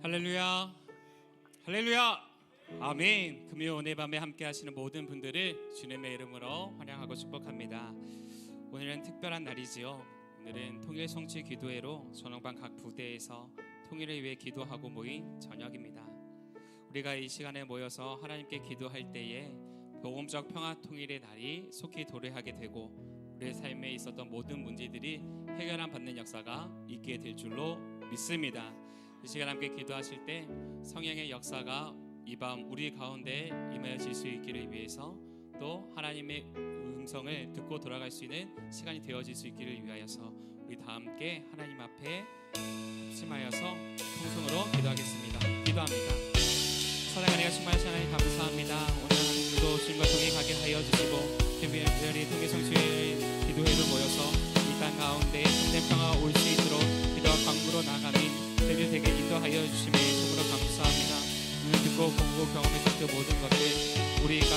할렐루야, 할렐루야, 아멘. 금요 오늘 밤에 함께 하시는 모든 분들을 주님의 이름으로 환영하고 축복합니다. 오늘은 특별한 날이지요. 오늘은 통일 성취 기도회로 전원반 각 부대에서 통일을 위해 기도하고 모인 저녁입니다. 우리가 이 시간에 모여서 하나님께 기도할 때에 복음적 평화 통일의 날이 속히 도래하게 되고 우리의 삶에 있었던 모든 문제들이 해결함 받는 역사가 있게 될 줄로 믿습니다. 이 시간 함께 기도하실 때 성령의 역사가 이 밤 우리 가운데 임하여질 수 있기를 위해서 또 하나님의 음성을 듣고 돌아갈 수 있는 시간이 되어질 수 있기를 위하여서 우리 다 함께 하나님 앞에 심하여서 통성으로 기도하겠습니다. 기도합니다. 사랑하는 하신 하나님 감사합니다. 오늘 하나님도 주님과 동행하게 하여 주시고 특별히 통일성취 기도회로 모여서 이 땅 가운데 참된 평화가 올 수 있도록 기도와 강구로 나아가는 저희를 되게 인도하여 주심에 참으로 감사합니다. 오늘 듣고 공부 경험했던 그 모든 것들 우리가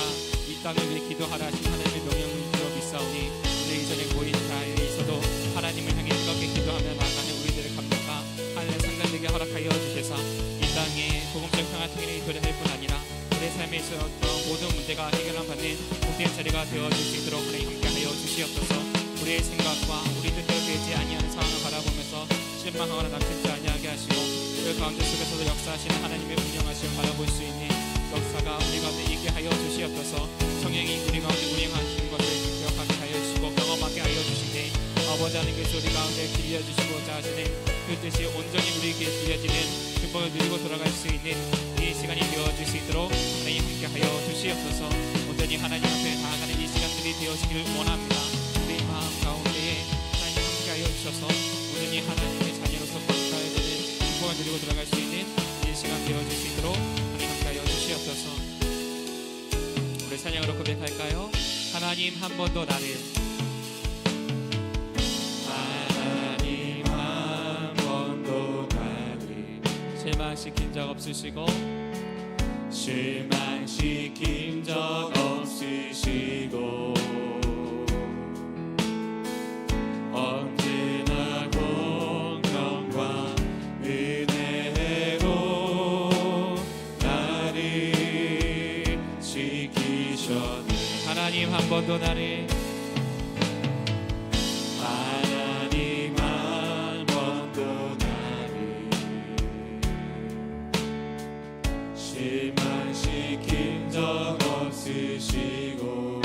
이 땅을 위해 기도하라 하신 하나님의 명령을 들어 믿사오니 오늘 이전에 모인 자리에 있어도 하나님을 향해 뜨겁게 기도하며 나아가는 우리들의 감독과 하나님의 상관되게 허락하여 주셔서 이 땅에 복음적 평화 통일이 도래할 뿐 아니라 우리의 삶에 있어서 모든 문제가 해결함 받는 복된 자리가 되어줄 수 있도록 하나님 함께하여 주시옵소서. 우리의 생각과 우리 뜻대로 되지 아니하는 상황을 바라보면서 실망하거나 낙심치 아니하게 하시고 그 가운데 속에서도 역사하시는 하나님의 분명하심을 바라볼 수 있는 역사가 우리 가운데 있게 하여 주시옵소서. 성령이 우리 가운데 운행하시는 것을 기억하게 하여 주시고 경험하게 하여 주시니 아버지 하나님께서 우리 가운데 빌려주시고자 하시는 그 뜻이 온전히 우리에게 빌려지는 축복을 누리고 돌아갈 수 있는 이 시간이 되어질 수 있도록 하나님 함께 하여 주시옵소서. 온전히 하나님 앞에 나아가는 이 시간들이 되어지기를 원합니다. 우리 마음 가운데에 하나님 함께 하여 주셔서 온전히 하나님의 자녀로서 감사해야 되는 축복을 누리고 들어갈 수 있는 이 시간 되어질 수 있도록 하나님 함께 하여 주시옵소서. 우리 찬양으로 고백할까요? 하나님 한 번도 나를 실망시킨 적 없으시고 실망시킨 적 없으시고 언제나 공평과 은혜로 나를 지키셨네. 하나님 한 번도 나를 실망시킨 적 없으시고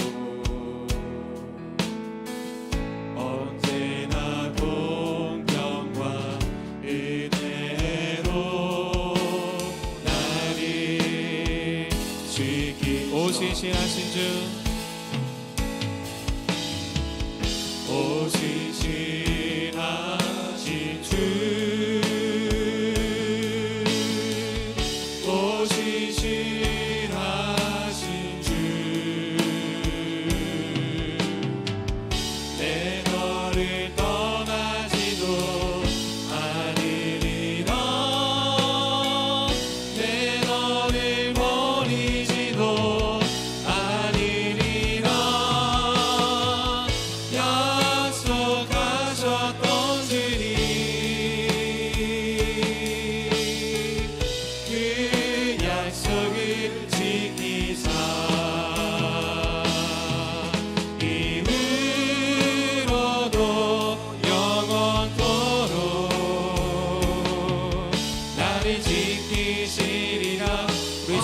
언제나 공평과 은혜로 나를 지키셨네. 오시신하신 주 오시신하신 주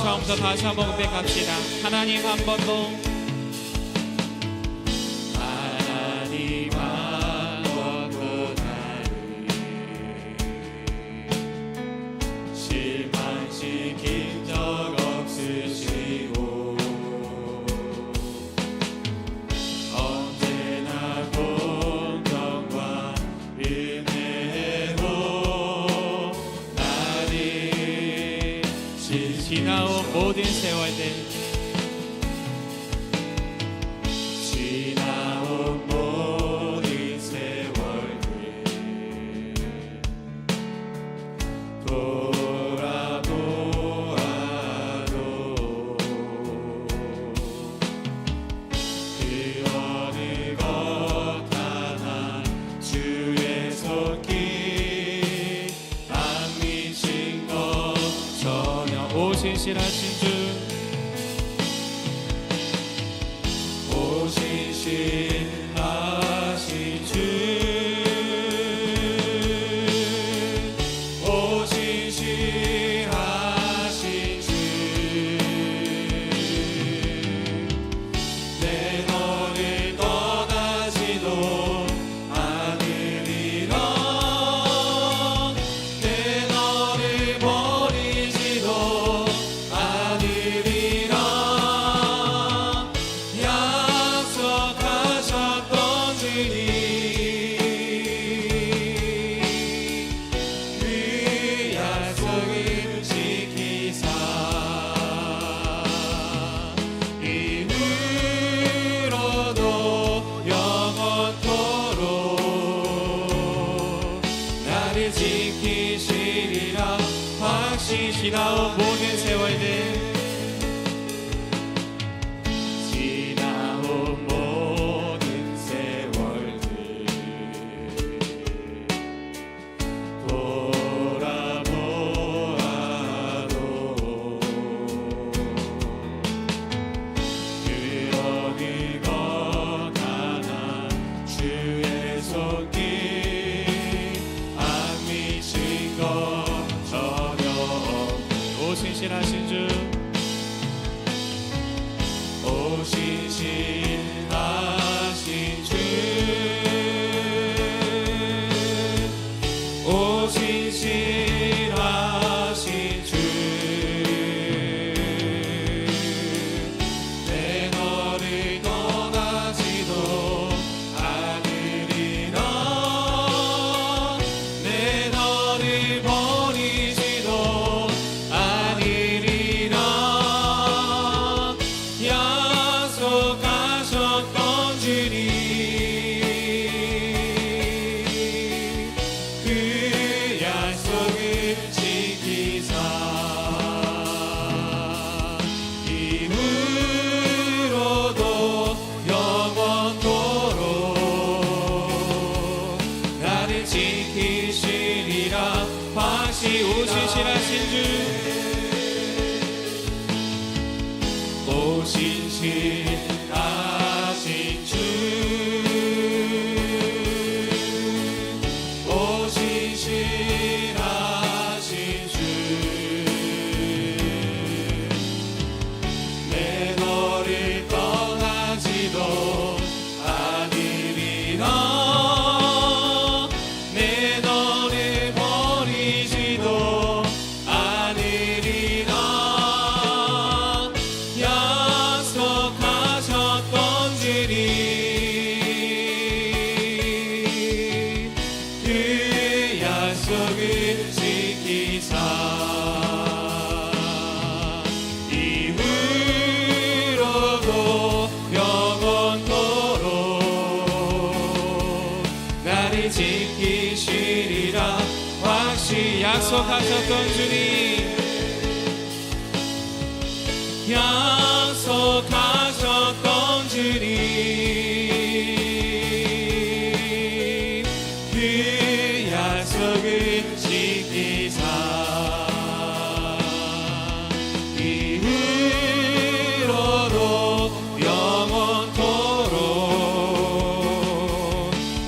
처음부터 다시 한번 고백합시다. 하나님 한 번도 하나님 한 번도 나를 실망시킨 적 없으시고 언제나 공평과 은혜로 나를 지나온 모든 세월들 지나온 모든 세월들 돌아보아도 그 어느 것 하나 주의 손길 안 미친 것 신실하신 주 오 신실하신 주 오 신실하신 주 내 너를 떠나지도 않으리라 내 너를 버리지도 않으리라 약속하셨던 주님 그 약속을 지키사 이후로도 영원토록 나를 지키시리라 확실히 지나온 모든 세월들 지나온 모든 세월들 돌아보아도 그 어느 것 하나 주의 손길 안 미친 것 전혀 없네 오 신실하신 주 오 신실하신 주 오 신실하신 주 내 너를 떠나지도 않으리라 내 너를 버리지도 않으리라 약속하셨던 주님 그 약속을 지키사 이후로도 영원토록 나를 지키시리라 확실히 오 신실하신 주 오 신실하신 주 오 신실하신 주 내 너를 떠나지도 않으리라 내 너를 버리지도 않으리라 약속하셨던 주님 그 약속을 지키사 이후로도 영원토록 나를 지키시리라 확실히 약속하셨던 주님 약속하셨던 주님 그 약속을 지키사 이후로도 영원토록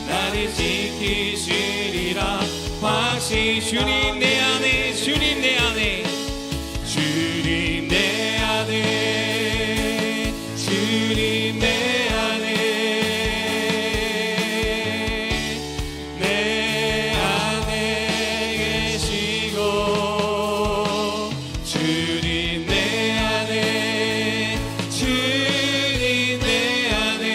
나를 지키시리라 확실히 주님 내 안에 주님 내 안에 주님 내 안에 주님 내 안에 내 안에 계시고 주님 내 안에 주님 내 안에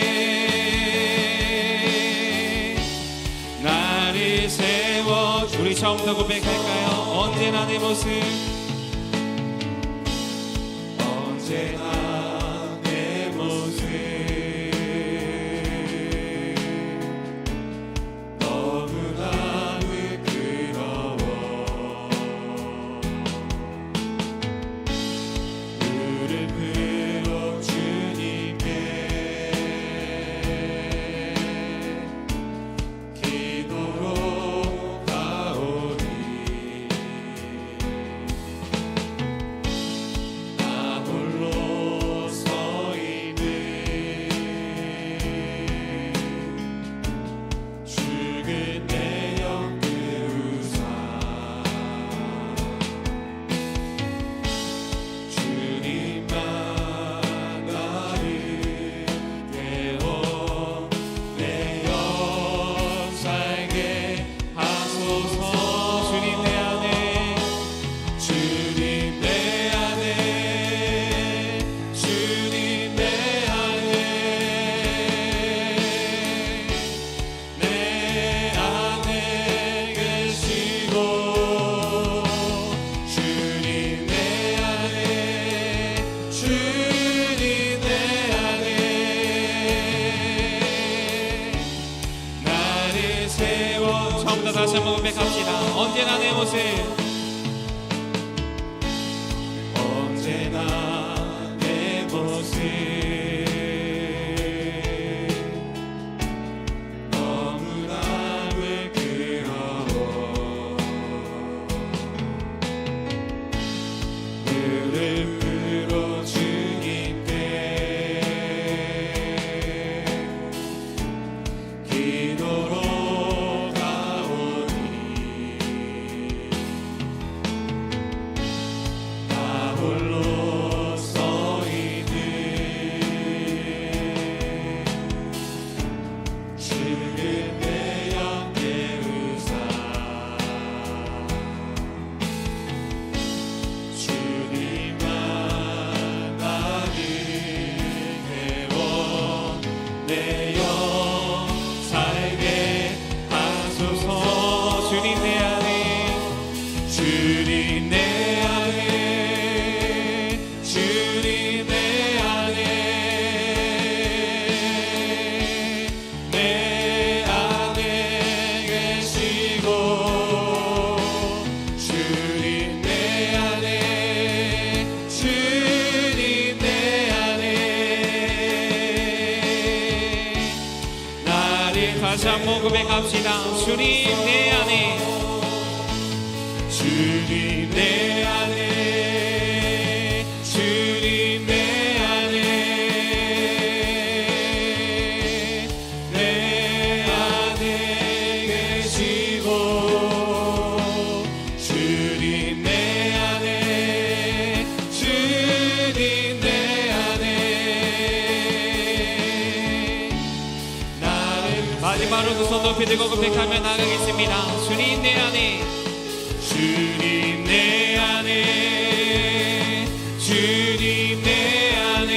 나를 세워 우리 처음부터 고백할까요? 언제나 내 모습 언제나 내 모습 너무나 부끄러워. 부끄러워. 부끄러워. 부끄러워. '기도로 가오니 다시 한번 고백합시다. 언제나 내 모습, 언제나 내 모습 너무나 부끄러워. 무릎으로 주님께 기도로 가오니 나 홀로 서 있는 주는 내 옆에 우사 주님만 나를 태워 내 영 살게 하소서. 주님 내 안에, 주님 내 안에, 주님 내 안에, 내 안에 계시고 주님 내 안에, 주님 내 안에 나를 다시 한번 고백합시다. 주님 내 안에, 주님 내 안에, 주님 내 안에, 내 안에 계시고 주님 내 안에, 주님 내 안에 나를 마지막으로 두 손 높이 들고 고백하며 나가겠습니다. 주님 내 안에, 주님 내 안에, 주님 내 안에,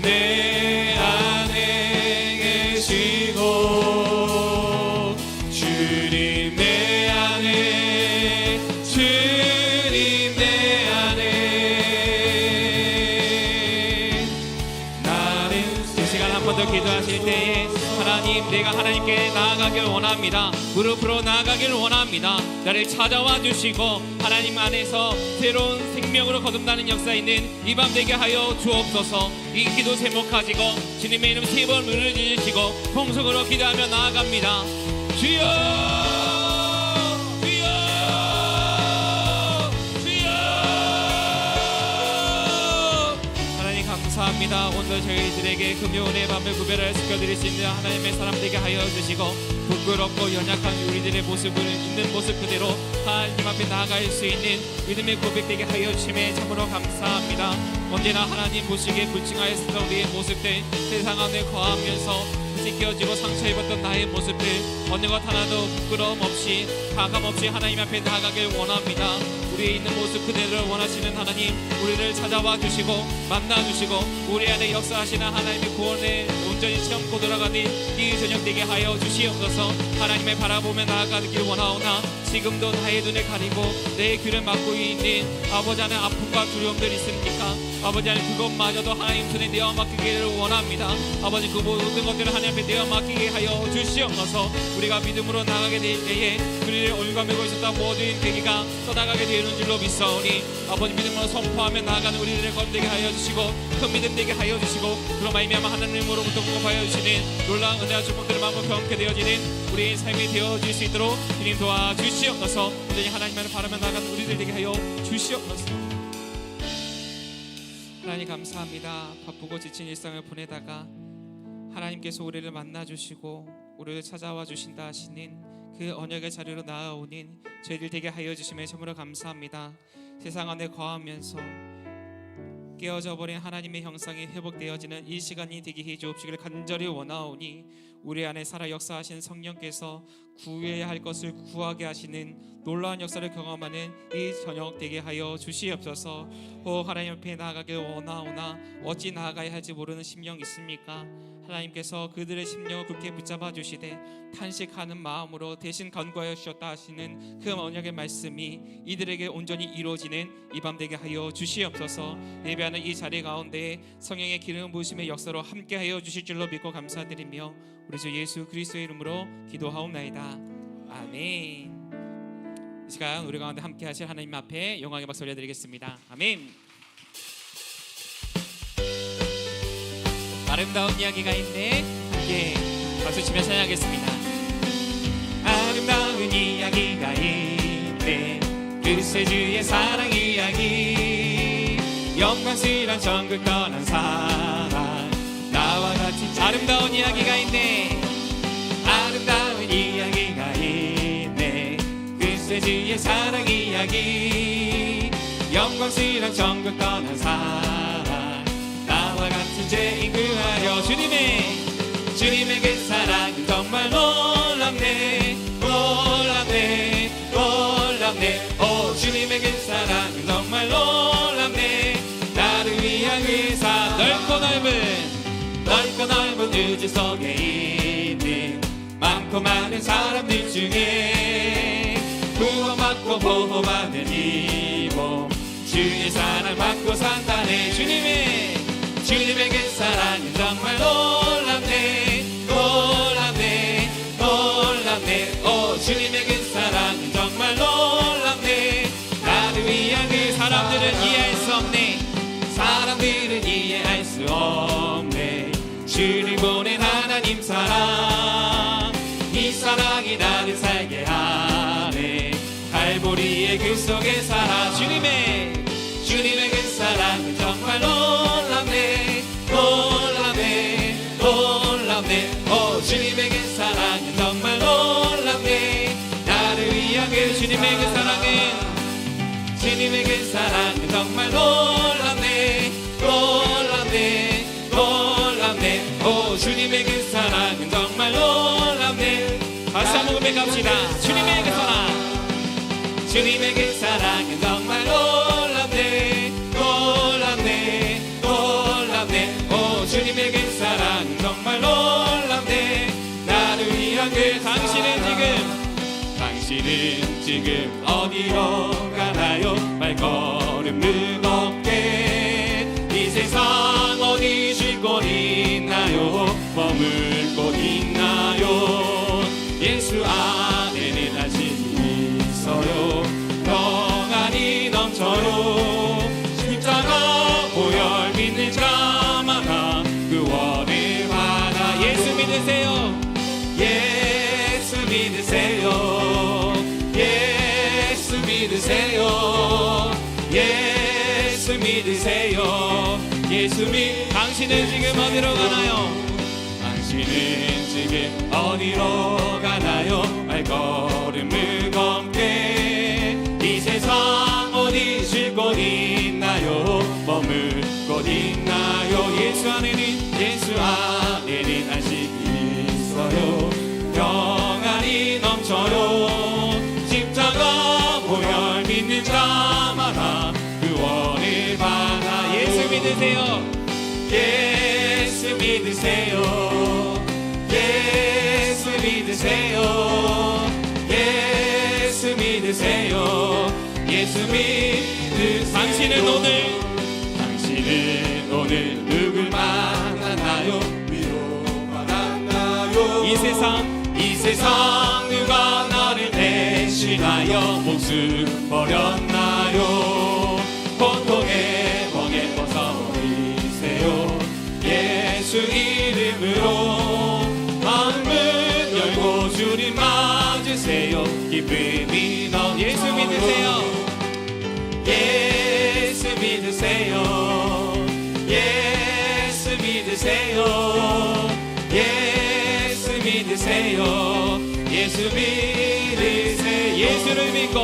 내 안에 계시고 주님 내 안에, 주님 내 안에 나는 이 시간 한 번 더 기도하실 때에 하나님, 내가 하나님께 나아가길 원합니다. 무릎으로 나아가길 원합니다. 나를 찾아와 주시고 하나님 안에서 새로운 생명으로 거듭나는 역사 있는 이 밤 되게 하여 주옵소서. 이 기도 제목 가지고 주님의 이름 3번 문을 지으시고 통성으로 기도하며 나아갑니다. 주여, 주여, 주여. 하나님 감사합니다. 오늘 저희들에게 금요일의 밤을 구별하여 지켜드릴 수 있는 하나님의 사람 되게 하여 주시고 부끄럽고 연약한 우리들의 모습을 있는 모습 그대로 하나님 앞에 나아갈 수 있는 믿음의 고백되게 하여 주심에 참으로 감사합니다. 언제나 하나님 보시기에 불칭하였던 우리의 모습들, 세상 안에 거하면서 찢겨지고 상처 입었던 나의 모습들 어느 것 하나도 부끄러움 없이 가감 없이 하나님 앞에 나아가길 원합니다. 우리의 있는 모습 그대로를 원하시는 하나님, 우리를 찾아와 주시고 만나 주시고 우리 안에 역사하시는 하나님의 구원에 온전히 체험코 돌아가는 이 저녁 되게 하여 주시옵소서. 하나님을 바라보며 나아가길 원하오나 지금도 나의 눈을 가리고 내 귀를 막고 있는 아버지 안에 아픔과 두려움들 있습니까? 아버지 안에 그것마저도 하나님 손에 내어 맡기기를 원합니다. 아버지 그 모든 것들을 하나님 앞에 내어 맡기게 하여 주시옵소서. 우리가 믿음으로 나가게 될 때에 우리를 올가매고 있었던 모든 계기가 떠나가게 되는 줄로 믿사오니 아버지 믿음으로 선포하며 나아가는 우리들을 거듭되게 하여 주시고 큰 믿음 되게 하여 주시고 그로 말미암아 하나님으로부터 공급하여 주시는 놀라운 은혜와 축복들을 마음으로 경험케 되어지는 우리의 삶이 되어질 수 있도록 주님 도와주시옵소서. 온전히 하나님만을 바라며 나아가는 우리들 되게 하여 주시옵소서. 하나님 감사합니다. 바쁘고 지친 일상을 보내다가 하나님께서 우리를 만나주시고 우리를 찾아와 주신다 하시는 그 언약의 자리로 나아오는 저희들 되게 하여 주심에 참으로 감사합니다. 세상 안에 거하면서 깨어져 버린 하나님의 형상이 회복되어지는 이 시간이 되게 해 주옵시기를 간절히 원하오니 우리 안에 살아 역사하신 성령께서 구해야 할 것을 구하게 하시는 놀라운 역사를 경험하는 이 저녁 되게 하여 주시옵소서. 하나님 앞에 나아가길 원하오나 어찌 나아가야 할지 모르는 심령 있습니까? 하나님께서 그들의 심령을 굳게 붙잡아 주시되 탄식하는 마음으로 대신 간구하여 주셨다 하시는 그 언약의 말씀이 이들에게 온전히 이루어지는 이 밤 되게 하여 주시옵소서. 예배하는 이 자리 가운데 성령의 기름 부으심의 역사로 함께하여 주실 줄로 믿고 감사드리며 우리 주 예수 그리스도의 이름으로 기도하옵나이다. 아멘. 이 시간 우리 가운데 함께하실 하나님 앞에 영광의 박수 올려드리겠습니다. 아멘. 아름다운 이야기가 있네. 함께 박수 치며 찬양하겠습니다. 아름다운 이야기가 있네. 그리스도의 사랑 이야기. 영광스러운 천국 떠난 사랑. 나와 같이 아름다운 이야기가 있네. 아름다운 이야기가 있네. 그리스도의 사랑 이야기. 영광스러운 천국 떠난 사랑. 나와 같은 죄인 구하여 주님의 그 사랑은 정말 놀랍네. 놀랍네. 놀랍네. 오 주님의 그 사랑은 정말 놀랍네. 나를 위한 의사 넓고 넓은 우주 속에 있는 많고 많은 사람들 중에 구원받고 보호받는 이 몸 주의 사랑 받고 산다네. 주님의 그 사랑은 정말 놀랍네. 놀랍네. 놀랍네. 오 주님의 그 사랑은 정말 놀랍네. 나를 위한 그 사람들은 이해할 수 없네. 사람들은 이해할 수 없네. 주를 보낸 하나님 사랑. 이 사랑이 나를 살게 하네. 갈보리의 그 속에 살아. 주님의 그 사랑은 정말 놀랍네. 놀랍네. 놀랍네. 오 주님의 그 사랑은 정말 놀랍네. 나를 위한 그 주님의 그 사랑은 정말 놀랍네. 놀랍네. 놀랍네. 오 주님의 그 사랑은 정말 놀랍네. 다시 한번 고백합시다. 주님의 그 사랑은 정말 놀랍네. 놀랍네. 놀랍네. 오 주님의 그 사랑은 정말 놀랍네. 나를 위한 그 당신은 지금 어디로 가나요? 발걸음 무겁게 이 세상 어디 쉴 곳 있나요? 머물 곳 있나요? 예수 안에는 안식이 있어요. 평안이 넘쳐요. 십자가 보혈 믿는 자마다 구원을 받아. 예수 믿으세요. 예수 믿으세요. 예수 믿으세요. 예수 믿으세요. 당신은 지금 어디로 가나요? 당신은 지금 어디로 가나요? 발걸음 무겁게 이 세상 어디 쉴 곳 있나요? 머물 곳 있나요? 예수 안에는 안식이 있어요. 평안이 넘쳐요. 십자가 보혈 믿는 자마다 구원을 받아. 예수 믿으세요. 예수 믿으세요. 예수 믿으세요. 예수 믿으세요. 예수 믿으세요. 당신은 오늘 누굴 만났나요? 위로받았나요? 이 세상 누가 나를 대신하여 목숨 버렸나요? 고통의 멍에 벗어버리세요. 예수 이름으로 마음문 열고 주님 맞으세요. 기쁨이 넘쳐. 예수 믿으세요. 예수 믿으세요. 예수 믿으세요. 예수 믿으세요. 예수 믿으세요. 예수를 믿고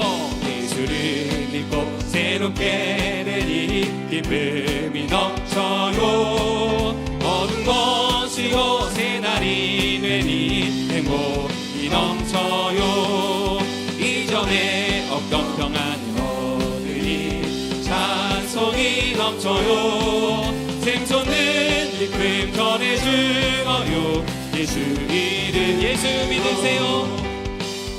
새롭게 되니 기쁨이 넘쳐요. 모든 것이 옷의 날이 되니 행복이 넘쳐요. 이전에 없던 평안을 얻으니 찬송이 넘쳐요. 샘솟는 기쁨 전해 주어요. 예수 이름 예수 믿으세요.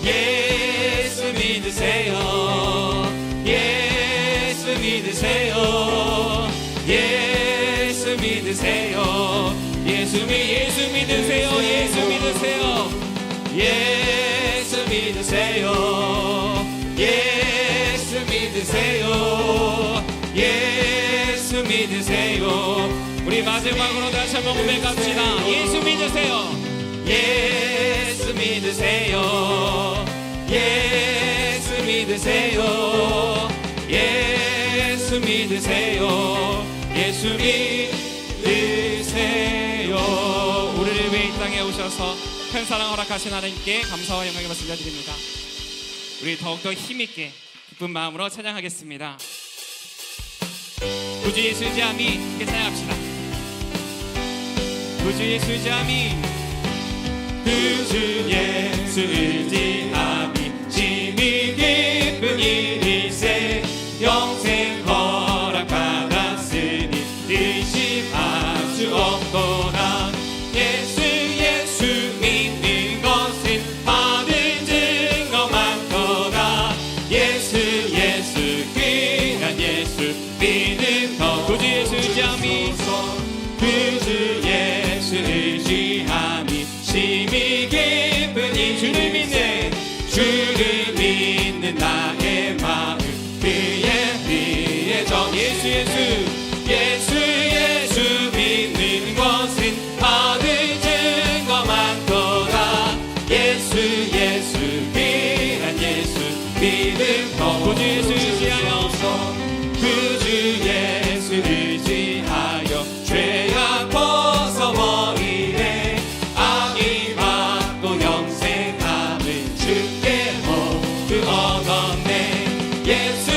예수 믿으세요. 예수 믿으세요. 예수 믿으세요. 예수 믿으세요. 예수 믿으세요. 예수 믿으세요. 예수 믿으세요. 예수 믿으세요. 우리 마지막으로 다시 한번 고백합시다. 예수 믿으세요. 예수 믿으세요. 예수 믿으세요. 예수 믿으세요. 예수 믿으세요. 우리를 위해 이 땅에 오셔서 큰 사랑 허락하신 하나님께 감사와 영광의 말씀 드립니다. 우리 더욱더 힘있게 기쁜 마음으로 찬양하겠습니다. 구주 예수 의지함이 함께 찬양합시다. 구주 예수 의지함이 구주 예수 의지함이 심히 기쁜 일일세. 영생 허락받았으니 의심할 수 없도다. 예수 믿는 것은 받은 증거 많도다. 예수 귀한 예수 믿는 것. 구주 예수 의지함이 구주 예수 의지함이 심히 기쁜 이 주를 믿는 나의 마음 그의 정. 예수 믿는 것은 받은 증거 많도다. 예수 귀한 예수 믿음 것. 구주 예수 의지하여 구주 예수 의지하여 죄악 벗어버리네. 악이 받고 영생함을 주께 모두 얻었네. 예수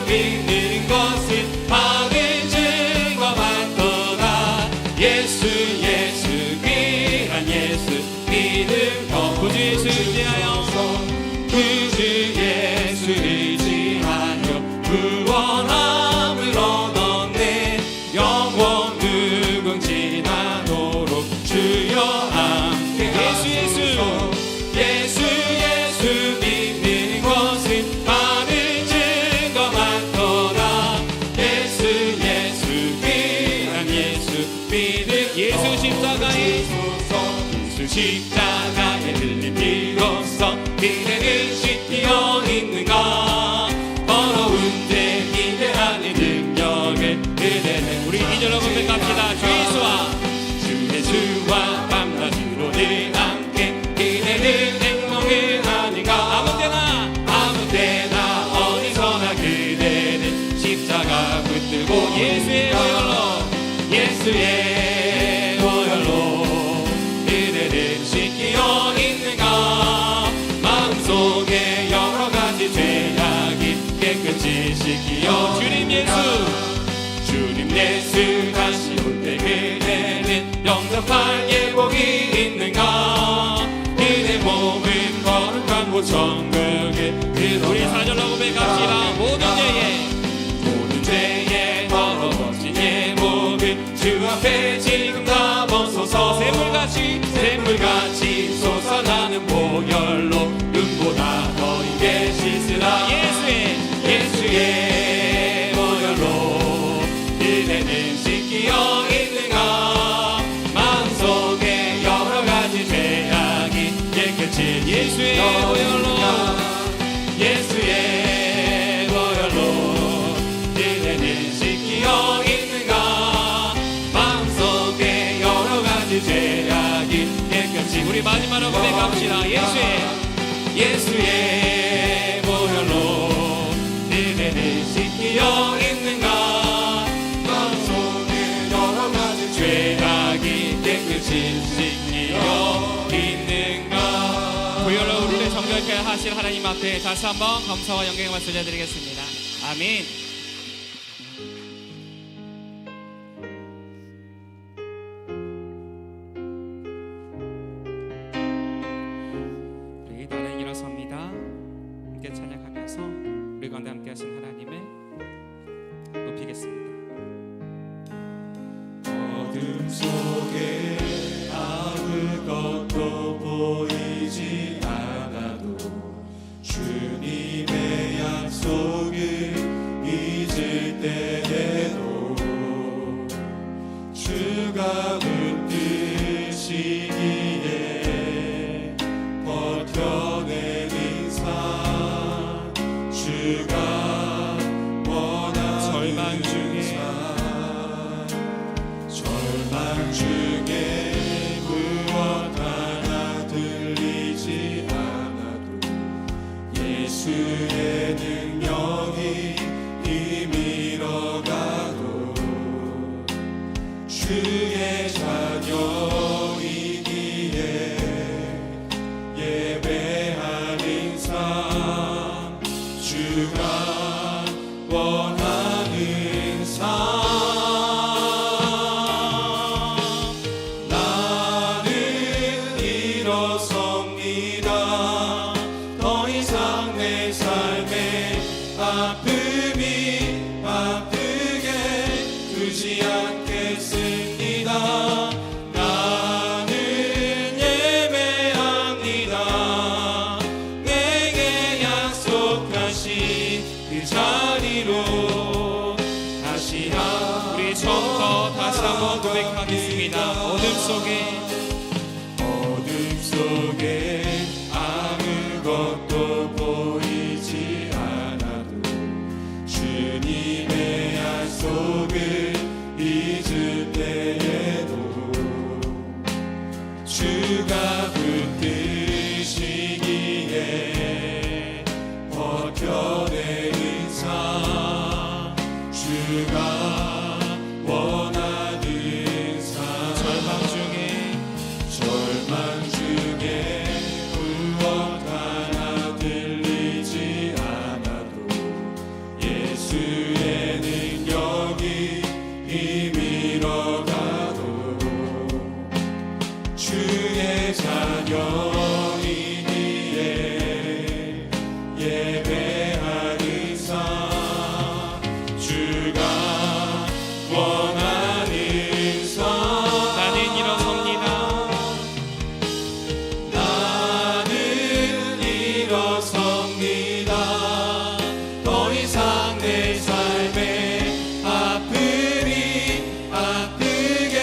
믿는 것은 받은 증거 많도다. 예수 귀한 예수 믿음 것. 구주 예수 의지하여 구주 예수 의지하여 구원함을 얻었네. 영원 무궁지나도록 주여 함께 가소서. 예수 믿는 것은 받은 증거 많도다. 예수 귀한 예수 믿음. 예수 십자가에 십자가에 들린 피로써 그대는 씻겨 있는가. 더러운 죄 기대하는 능력에 그대는 우리 이절로 고백합시다. 주 예수와 밤낮으로는 함께 그대는 행복을 하는가. 아무 때나 어디서나 그대는 십자가 붙들고 예수의 보혈로 그대는 씻겨 있는가. 마음속에 여러 가지 죄악이 깨끗이 씻기어 주님 예수 다시 올 때 그대는 영접할 예복이 있는가. 그대 몸은 거룩한 곳 천국에 우리 사절로 고백합시다. 모든 죄에 더러워진 예복은 주 앞에 지금 다 벗어서 샘물같이 솟아나는 보혈로 눈보다 더 있게 씻으라. 예수의 보혈로 그대는 씻기어 있는가. 마음속에 여러 가지 죄악이 깨끗이 예수의 보혈로 그대는 씻기어 있는가. 마음속에 여러 가지 죄악이 깨끗이. 우리 마지막으로 고백합시다. 예수의 보혈로 그대는 씻기어 있는가. 마음속에 여러 가지 죄악이 깨끗이 씻기어 있는가. 보혈로 우리를 정결케 하실 하나님 앞에 다시 한번 감사와 영광의 말씀 드리겠습니다. 아멘. 우리 나는 일어섭니다. 함께 찬양하면서 우리 가운데 함께 하신 하나님을 높이겠습니다. 어둠 속에 아무 예수의 능력이 힘이러 가도 주의 자녀이기에 예배하는 삶 주가 원하는 삶 나는 일어섭니다 더 이상 내 삶에 아픔이 아프게 두지 않겠습니다 나는 예배합니다 내게 약속하신 그 자리로 다시 우리 처음부터 다시 한번 고백하겠습니다. 어둠 속에 아무것도 보이지 않아도 주님의 약속을 잊을 때에도 주가 붙드시기에 버텨내는 삶 주가 원하는 삶 절망 중에 무엇 하나 들리지 않아도 예수의 능력이 힘이러 가도 주의 자녀이기에 예배하는 삶 주가 원하는 삶 나는 일어섭니다. 나는 일어섭니다 더 이상 내 삶에 아픔이 아프게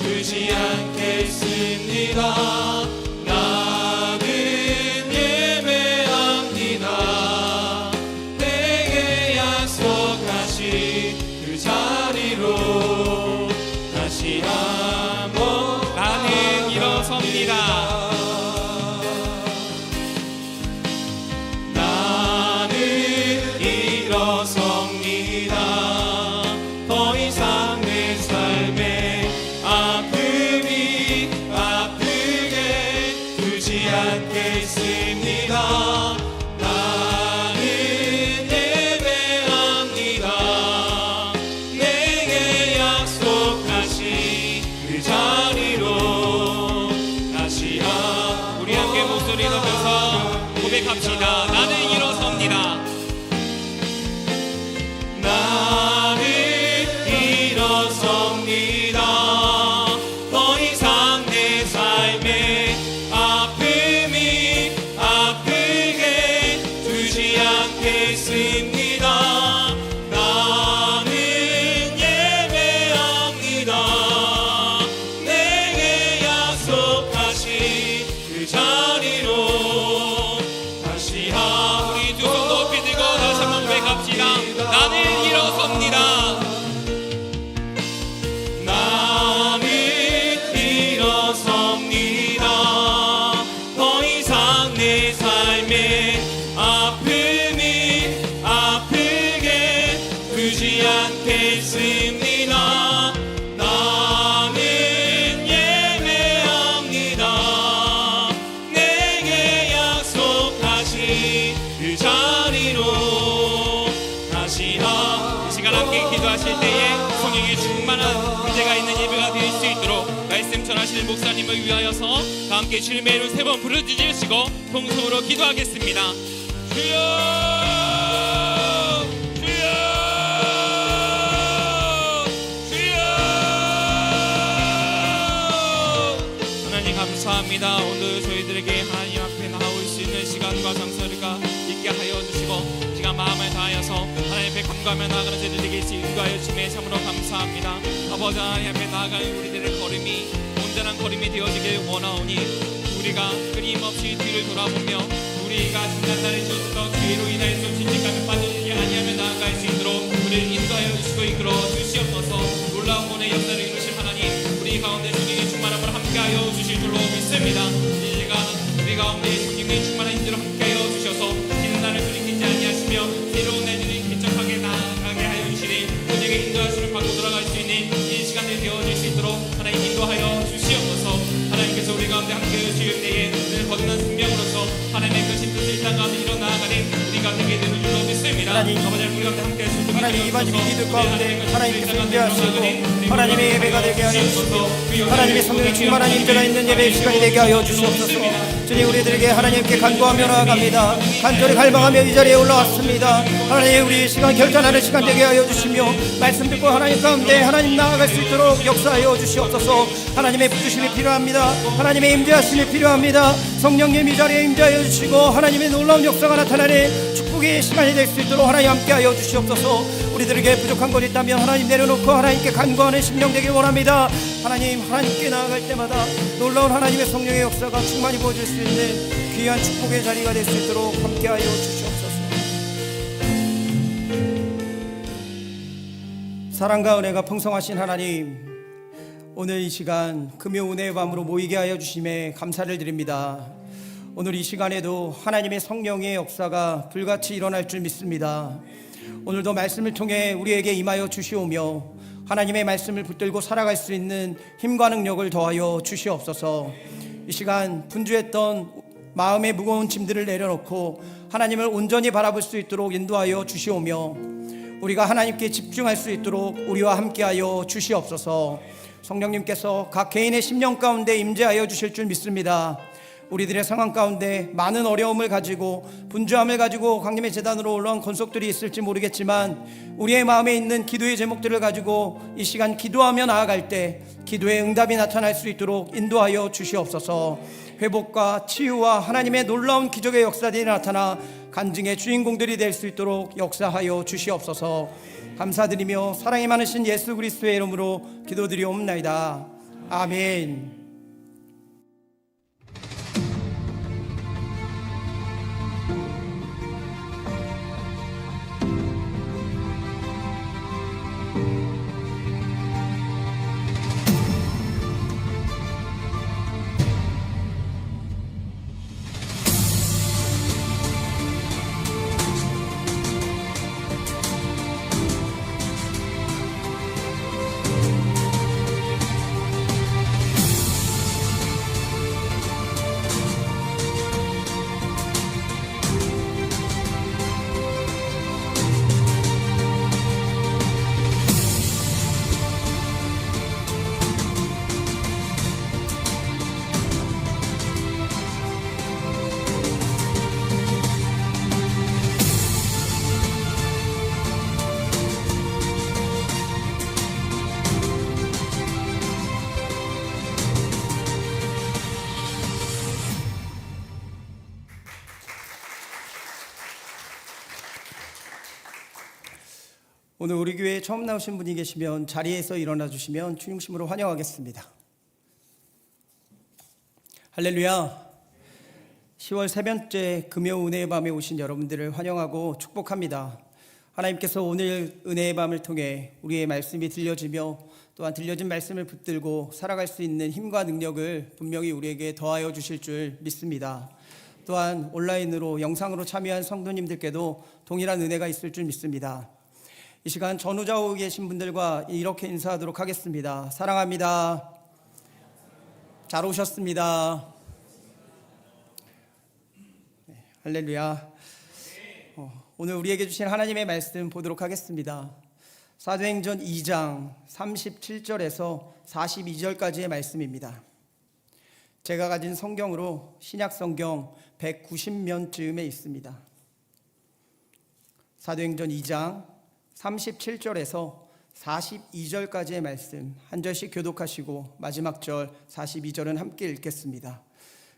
두지 않겠습니다 나는 예배합니다 내게 약속하신 그 자리로 다시 한번 나는 일어섭니다. 나는 일어섭니다 더 이상 내 삶에 아픔이 아프게 두지 않겠습니다 나는 예배합니다 내게 약속하신 그 자리로 다시 한번 우리 함께 목소리 높여서 고백합시다. 나는 일어섭니다. 나는 일어섭니다 더 이상 내 삶에 아픔이 아프게 두지 않겠습니다 나는 예배합니다 내게 약속하신 그 자리로 다시 한번 우리 두 손 높이 들고 다시 한번 고백합시다. 나는 일어섭니다. 나는 일어섭니다 더 이상 내 삶에 아픔이 아프게 두지 않겠습니다 나는 예배합니다 내게 약속하신 그 자리로 다시 한번 이 시간 함께 기도하실 때에 성령의 충만한 문제가 있는 예배가 될 수 있도록 말씀 전하실 목사님을 위하여서 다 함께 주님의 이름 세 번 부르짖으시고 통성으로 기도하겠습니다. 주여 주여 주여 하나님 감사합니다. 오늘 저희들에게 하나님 앞에 나올 수 있는 시간과 장소를 있게 하여 주시고 시간 마음을 다하여서 하나님 앞에 감사하며 나아가는 저희들에게 인도하여 주님의 참으로 감사합니다. 아버지 하나님 앞에 나아가는 우리들의 걸음이 온전한 걸음이 되어지길 원하오니 우리가 끊임없이 뒤를 돌아보며 우리가 지난날에 지었던 죄로 인하여서 진직감에 빠져들지 아니하며 나아갈 수 있도록 우리를 인도하여 주시고 이끌어 주시옵소서. 놀라운 본의 역사를 이루실 하나님 우리 가운데 성령의 충만함을 함께하여 주실 줄로 믿습니다. 이 시간 우리 가운데 성령의 충만한 인도를 함께하여 주셔서 지는 날을 하신 뜻을 이 땅 가운데 이뤄 나아가는 우리가 되게 되는 줄로 믿습니다. 하나님, 아버지 우리 가운데 함께 하시는 주 하나님, 이 반지 기도 가운데 하나님께서 인도하시고 인도하시고 하나님의 예배가 되게 하여 주시고 하나님의 성령이 충만한 임재가 있는 예배의 시간이 되게 하여 주시옵소서. 주님, 우리들에게 하나님께 간구하며 나아갑니다. 간절히 갈망하며 이 자리에 올라왔습니다. 하나님, 우리 시간 결단하는 시간 되게 하여 주시며 말씀 듣고 하나님 가운데 하나님 나아갈 수 있도록 역사하여 주시옵소서. 하나님의 부주심이 필요합니다. 하나님의 임재하심이 필요합니다. 성령님 이 자리에 임재하여 주시고 하나님의 놀라운 역사가 나타나는 축복의 시간이 될 수 있도록 하나님 함께하여 주시옵소서. 우리들에게 부족한 것 있다면 하나님 내려놓고 하나님께 간구하는 심령 되길 원합니다. 하나님께 나아갈 때마다 놀라운 하나님의 성령의 역사가 충만히 부어질 수 있는 귀한 축복의 자리가 될 수 있도록 함께하여 주시옵소서. 사랑과 은혜가 풍성하신 하나님, 오늘 이 시간 금요 은혜의 밤으로 모이게 하여 주심에 감사를 드립니다. 오늘 이 시간에도 하나님의 성령의 역사가 불같이 일어날 줄 믿습니다. 오늘도 말씀을 통해 우리에게 임하여 주시오며 하나님의 말씀을 붙들고 살아갈 수 있는 힘과 능력을 더하여 주시옵소서. 이 시간 분주했던 마음의 무거운 짐들을 내려놓고 하나님을 온전히 바라볼 수 있도록 인도하여 주시오며 우리가 하나님께 집중할 수 있도록 우리와 함께하여 주시옵소서. 성령님께서 각 개인의 심령 가운데 임재하여 주실 줄 믿습니다. 우리들의 상황 가운데 많은 어려움을 가지고 분주함을 가지고 강림의 제단으로 올라온 권속들이 있을지 모르겠지만 우리의 마음에 있는 기도의 제목들을 가지고 이 시간 기도하며 나아갈 때 기도의 응답이 나타날 수 있도록 인도하여 주시옵소서. 회복과 치유와 하나님의 놀라운 기적의 역사들이 나타나 간증의 주인공들이 될 수 있도록 역사하여 주시옵소서. 감사드리며 사랑이 많으신 예수 그리스도의 이름으로 기도드리옵나이다. 아멘. 오늘 우리 교회에 처음 나오신 분이 계시면 자리에서 일어나 주시면 주님심으로 환영하겠습니다. 할렐루야. 10월 세 번째 금요 은혜의 밤에 오신 여러분들을 환영하고 축복합니다. 하나님께서 오늘 은혜의 밤을 통해 우리의 말씀이 들려지며 또한 들려진 말씀을 붙들고 살아갈 수 있는 힘과 능력을 분명히 우리에게 더하여 주실 줄 믿습니다. 또한 온라인으로 영상으로 참여한 성도님들께도 동일한 은혜가 있을 줄 믿습니다. 이 시간 전후좌우 계신 분들과 이렇게 인사하도록 하겠습니다. 사랑합니다. 잘 오셨습니다. 네, 할렐루야. 오늘 우리에게 주신 하나님의 말씀 보도록 하겠습니다. 사도행전 2장 37절에서 42절까지의 말씀입니다. 제가 가진 성경으로 신약 성경 190면쯤에 있습니다. 사도행전 2장 37절에서 42절까지의 말씀 한 절씩 교독하시고 마지막 절 42절은 함께 읽겠습니다.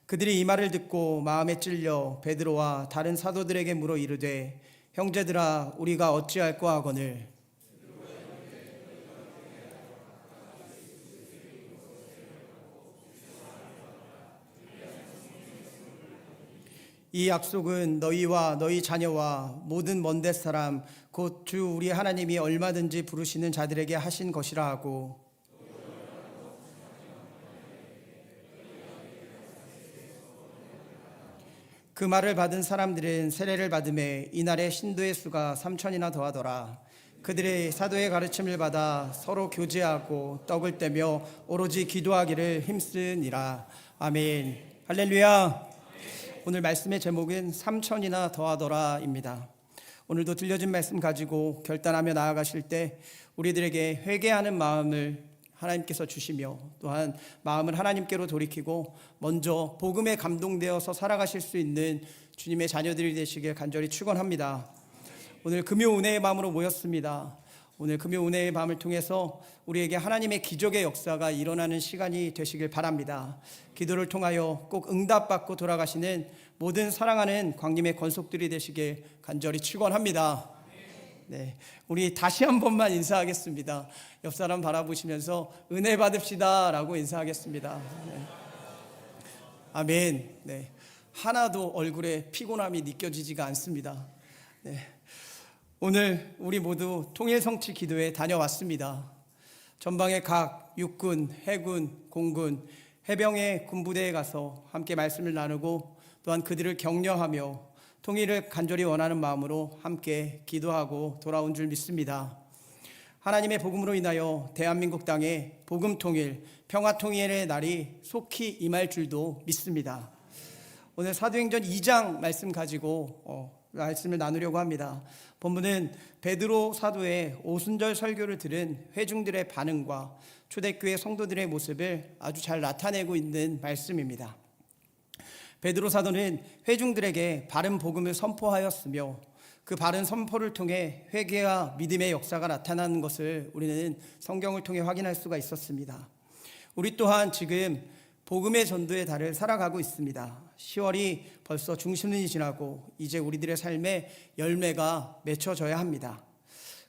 그들이 이 말을 듣고 마음에 찔려 베드로와 다른 사도들에게 물어 이르되 형제들아 우리가 어찌할꼬 하거늘 이 약속은 너희와 너희 자녀와 모든 먼데 사람 곧 주 우리 하나님이 얼마든지 부르시는 자들에게 하신 것이라 하고 그 말을 받은 사람들은 세례를 받음에 이날의 신도의 수가 3,000이나 더하더라. 그들의 사도의 가르침을 받아 서로 교제하고 떡을 떼며 오로지 기도하기를 힘쓰니라. 아멘. 할렐루야. 오늘 말씀의 제목은 삼천이나 더하더라입니다. 오늘도 들려진 말씀 가지고 결단하며 나아가실 때 우리들에게 회개하는 마음을 하나님께서 주시며 또한 마음을 하나님께로 돌이키고 먼저 복음에 감동되어서 살아가실 수 있는 주님의 자녀들이 되시길 간절히 축원합니다. 오늘 금요 은혜의 밤으로 모였습니다. 오늘 금요 은혜의 밤을 통해서 우리에게 하나님의 기적의 역사가 일어나는 시간이 되시길 바랍니다. 기도를 통하여 꼭 응답받고 돌아가시는 모든 사랑하는 광님의 권속들이 되시길 간절히 축원합니다. 네, 우리 다시 한 번만 인사하겠습니다. 옆 사람 바라보시면서 은혜 받읍시다 라고 인사하겠습니다. 네. 아멘. 네, 하나도 얼굴에 피곤함이 느껴지지가 않습니다. 네. 오늘 우리 모두 통일성취 기도에 다녀왔습니다. 전방의 각 육군, 해군, 공군, 해병의 군부대에 가서 함께 말씀을 나누고 또한 그들을 격려하며 통일을 간절히 원하는 마음으로 함께 기도하고 돌아온 줄 믿습니다. 하나님의 복음으로 인하여 대한민국 땅에 복음 통일, 평화 통일의 날이 속히 임할 줄도 믿습니다. 오늘 사도행전 2장 말씀 가지고 말씀을 나누려고 합니다. 본문은 베드로 사도의 오순절 설교를 들은 회중들의 반응과 초대교회 성도들의 모습을 아주 잘 나타내고 있는 말씀입니다. 베드로 사도는 회중들에게 바른 복음을 선포하였으며 그 바른 선포를 통해 회개와 믿음의 역사가 나타나는 것을 우리는 성경을 통해 확인할 수가 있었습니다. 우리 또한 지금 복음의 전도의 달을 살아가고 있습니다. 10월이 벌써 중순이 지나고 이제 우리들의 삶에 열매가 맺혀져야 합니다.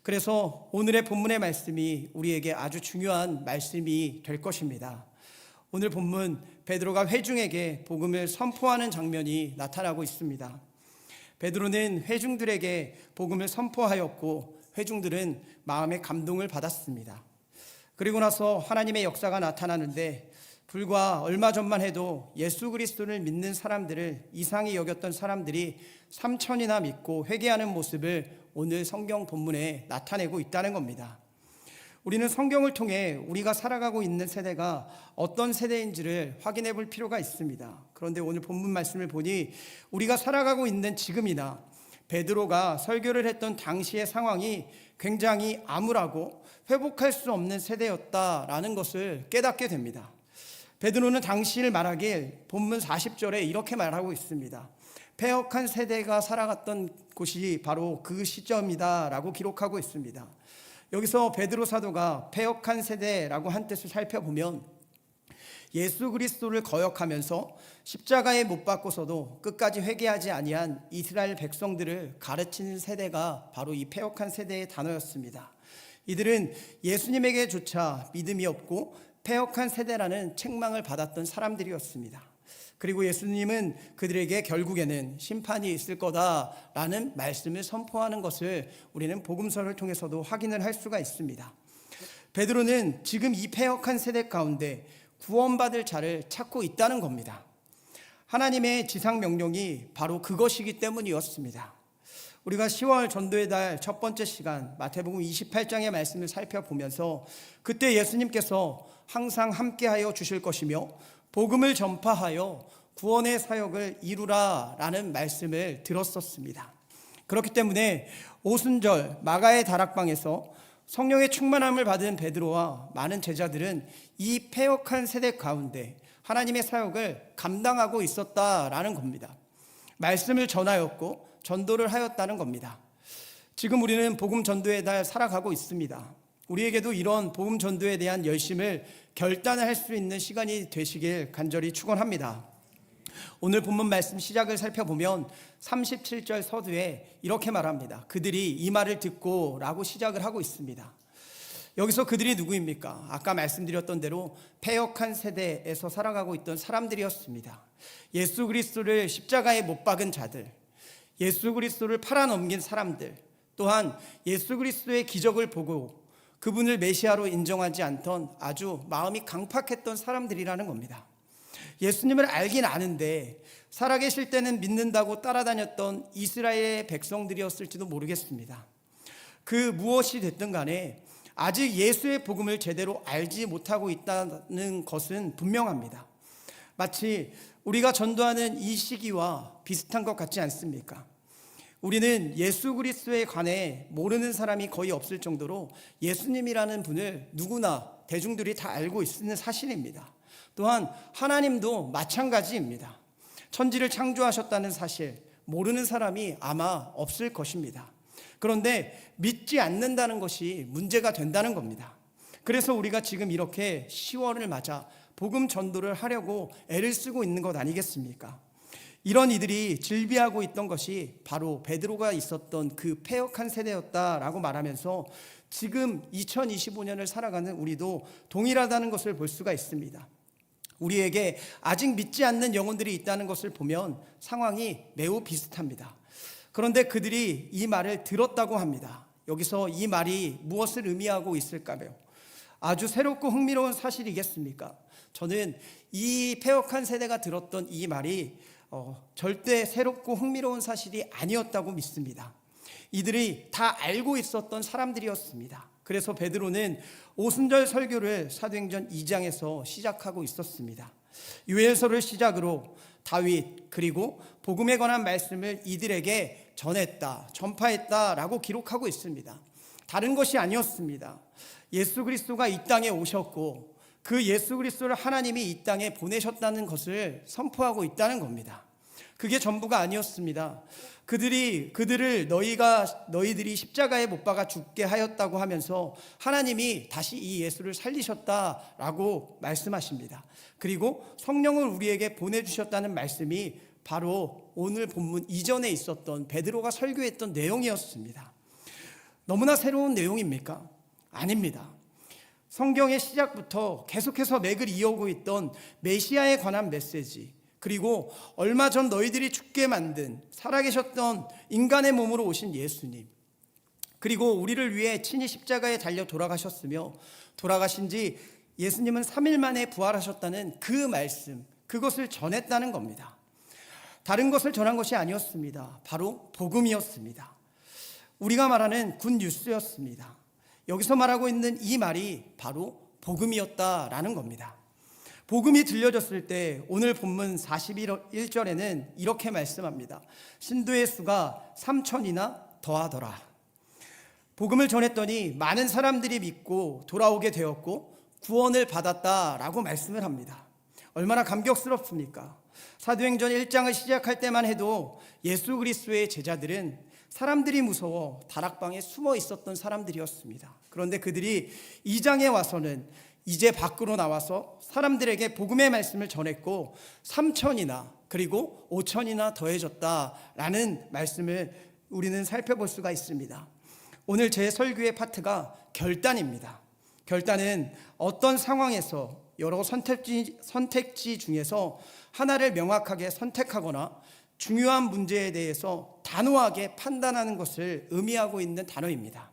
그래서 오늘의 본문의 말씀이 우리에게 아주 중요한 말씀이 될 것입니다. 오늘 본문 베드로가 회중에게 복음을 선포하는 장면이 나타나고 있습니다. 베드로는 회중들에게 복음을 선포하였고 회중들은 마음의 감동을 받았습니다. 그리고 나서 하나님의 역사가 나타나는데 불과 얼마 전만 해도 예수 그리스도를 믿는 사람들을 이상히 여겼던 사람들이 3천이나 믿고 회개하는 모습을 오늘 성경 본문에 나타내고 있다는 겁니다. 우리는 성경을 통해 우리가 살아가고 있는 세대가 어떤 세대인지를 확인해 볼 필요가 있습니다. 그런데 오늘 본문 말씀을 보니 우리가 살아가고 있는 지금이나 베드로가 설교를 했던 당시의 상황이 굉장히 암울하고 회복할 수 없는 세대였다라는 것을 깨닫게 됩니다. 베드로는 당시를 말하길 본문 40절에 이렇게 말하고 있습니다. 패역한 세대가 살아갔던 곳이 바로 그 시점이다 라고 기록하고 있습니다. 여기서 베드로 사도가 패역한 세대라고 한 뜻을 살펴보면 예수 그리스도를 거역하면서 십자가에 못 박고서도 끝까지 회개하지 아니한 이스라엘 백성들을 가르치는 세대가 바로 이 패역한 세대의 단어였습니다. 이들은 예수님에게조차 믿음이 없고 패역한 세대라는 책망을 받았던 사람들이었습니다. 그리고 예수님은 그들에게 결국에는 심판이 있을 거다라는 말씀을 선포하는 것을 우리는 복음서를 통해서도 확인을 할 수가 있습니다. 베드로는 지금 이 패역한 세대 가운데 구원받을 자를 찾고 있다는 겁니다. 하나님의 지상 명령이 바로 그것이기 때문이었습니다. 우리가 10월 전도의 달 첫 번째 시간 마태복음 28장의 말씀을 살펴보면서 그때 예수님께서 항상 함께하여 주실 것이며 복음을 전파하여 구원의 사역을 이루라 라는 말씀을 들었었습니다. 그렇기 때문에 오순절 마가의 다락방에서 성령의 충만함을 받은 베드로와 많은 제자들은 이 패역한 세대 가운데 하나님의 사역을 감당하고 있었다라는 겁니다. 말씀을 전하였고 전도를 하였다는 겁니다. 지금 우리는 복음 전도의 달 살아가고 있습니다. 우리에게도 이런 복음 전도에 대한 열심을 결단을 할 수 있는 시간이 되시길 간절히 축원합니다. 오늘 본문 말씀 시작을 살펴보면 37절 서두에 이렇게 말합니다. 그들이 이 말을 듣고 라고 시작을 하고 있습니다. 여기서 그들이 누구입니까? 아까 말씀드렸던 대로 패역한 세대에서 살아가고 있던 사람들이었습니다. 예수 그리스도를 십자가에 못 박은 자들, 예수 그리스도를 팔아넘긴 사람들, 또한 예수 그리스도의 기적을 보고 그분을 메시아로 인정하지 않던 아주 마음이 강팍했던 사람들이라는 겁니다. 예수님을 알긴 아는데 살아계실 때는 믿는다고 따라다녔던 이스라엘의 백성들이었을지도 모르겠습니다. 그 무엇이 됐든 간에 아직 예수의 복음을 제대로 알지 못하고 있다는 것은 분명합니다. 마치 우리가 전도하는 이 시기와 비슷한 것 같지 않습니까? 우리는 예수 그리스도에 관해 모르는 사람이 거의 없을 정도로 예수님이라는 분을 누구나 대중들이 다 알고 있는 사실입니다. 또한 하나님도 마찬가지입니다. 천지를 창조하셨다는 사실 모르는 사람이 아마 없을 것입니다. 그런데 믿지 않는다는 것이 문제가 된다는 겁니다. 그래서 우리가 지금 이렇게 10월을 맞아 복음 전도를 하려고 애를 쓰고 있는 것 아니겠습니까? 이런 이들이 질비하고 있던 것이 바로 베드로가 있었던 그 패역한 세대였다라고 말하면서 지금 2025년을 살아가는 우리도 동일하다는 것을 볼 수가 있습니다. 우리에게 아직 믿지 않는 영혼들이 있다는 것을 보면 상황이 매우 비슷합니다. 그런데 그들이 이 말을 들었다고 합니다. 여기서 이 말이 무엇을 의미하고 있을까요? 아주 새롭고 흥미로운 사실이겠습니까? 저는 이 패역한 세대가 들었던 이 말이 절대 새롭고 흥미로운 사실이 아니었다고 믿습니다. 이들이 다 알고 있었던 사람들이었습니다. 그래서 베드로는 오순절 설교를 사도행전 2장에서 시작하고 있었습니다. 요엘서를 시작으로 다윗 그리고 복음에 관한 말씀을 이들에게 전했다, 전파했다라고 기록하고 있습니다. 다른 것이 아니었습니다. 예수 그리스도가 이 땅에 오셨고 그 예수 그리스도를 하나님이 이 땅에 보내셨다는 것을 선포하고 있다는 겁니다. 그게 전부가 아니었습니다. 그들을 너희들이 십자가에 못 박아 죽게 하였다고 하면서 하나님이 다시 이 예수를 살리셨다라고 말씀하십니다. 그리고 성령을 우리에게 보내주셨다는 말씀이 바로 오늘 본문 이전에 있었던 베드로가 설교했던 내용이었습니다. 너무나 새로운 내용입니까? 아닙니다. 성경의 시작부터 계속해서 맥을 이어오고 있던 메시아에 관한 메시지, 그리고 얼마 전 너희들이 죽게 만든 살아계셨던 인간의 몸으로 오신 예수님, 그리고 우리를 위해 친히 십자가에 달려 돌아가셨으며 돌아가신 지 예수님은 3일 만에 부활하셨다는 그 말씀, 그것을 전했다는 겁니다. 다른 것을 전한 것이 아니었습니다. 바로 복음이었습니다. 우리가 말하는 굿뉴스였습니다. 여기서 말하고 있는 이 말이 바로 복음이었다라는 겁니다. 복음이 들려졌을 때 오늘 본문 41절에는 이렇게 말씀합니다. 신도의 수가 3,000이나 더하더라. 복음을 전했더니 많은 사람들이 믿고 돌아오게 되었고 구원을 받았다라고 말씀을 합니다. 얼마나 감격스럽습니까? 사도행전 1장을 시작할 때만 해도 예수 그리스도의 제자들은 사람들이 무서워 다락방에 숨어 있었던 사람들이었습니다. 그런데 그들이 2장에 와서는 이제 밖으로 나와서 사람들에게 복음의 말씀을 전했고 3,000이나 그리고 5,000이나 더해졌다라는 말씀을 우리는 살펴볼 수가 있습니다. 오늘 제 설교의 파트가 결단입니다. 결단은 어떤 상황에서 여러 선택지 중에서 하나를 명확하게 선택하거나 중요한 문제에 대해서 단호하게 판단하는 것을 의미하고 있는 단어입니다.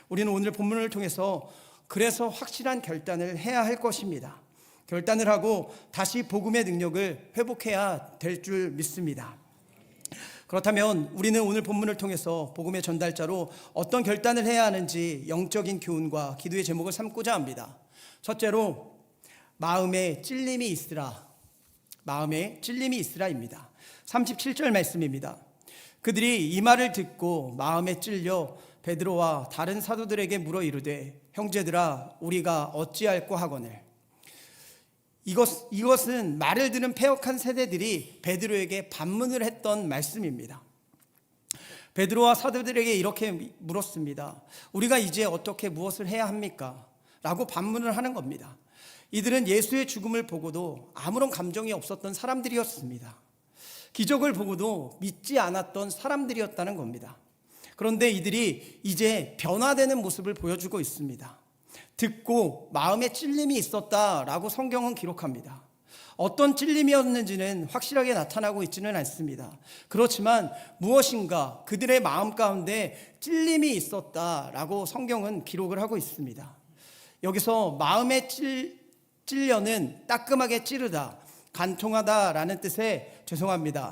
우리는 오늘 본문을 통해서 그래서 확실한 결단을 해야 할 것입니다. 결단을 하고 다시 복음의 능력을 회복해야 될 줄 믿습니다. 그렇다면 우리는 오늘 본문을 통해서 복음의 전달자로 어떤 결단을 해야 하는지 영적인 교훈과 기도의 제목을 삼고자 합니다. 첫째로 마음에 찔림이 있으라. 마음에 찔림이 있으라입니다. 37절 말씀입니다. 그들이 이 말을 듣고 마음에 찔려 베드로와 다른 사도들에게 물어 이르되 형제들아 우리가 어찌할꼬 하거늘. 이것은 말을 들은 패역한 세대들이 베드로에게 반문을 했던 말씀입니다. 베드로와 사도들에게 이렇게 물었습니다. 우리가 이제 어떻게 무엇을 해야 합니까? 라고 반문을 하는 겁니다. 이들은 예수의 죽음을 보고도 아무런 감정이 없었던 사람들이었습니다. 기적을 보고도 믿지 않았던 사람들이었다는 겁니다. 그런데 이들이 이제 변화되는 모습을 보여주고 있습니다. 듣고 마음에 찔림이 있었다라고 성경은 기록합니다. 어떤 찔림이었는지는 확실하게 나타나고 있지는 않습니다. 그렇지만 무엇인가 그들의 마음 가운데 찔림이 있었다라고 성경은 기록을 하고 있습니다. 여기서 마음에 찔려는 따끔하게 찌르다, 간통하다라는 뜻의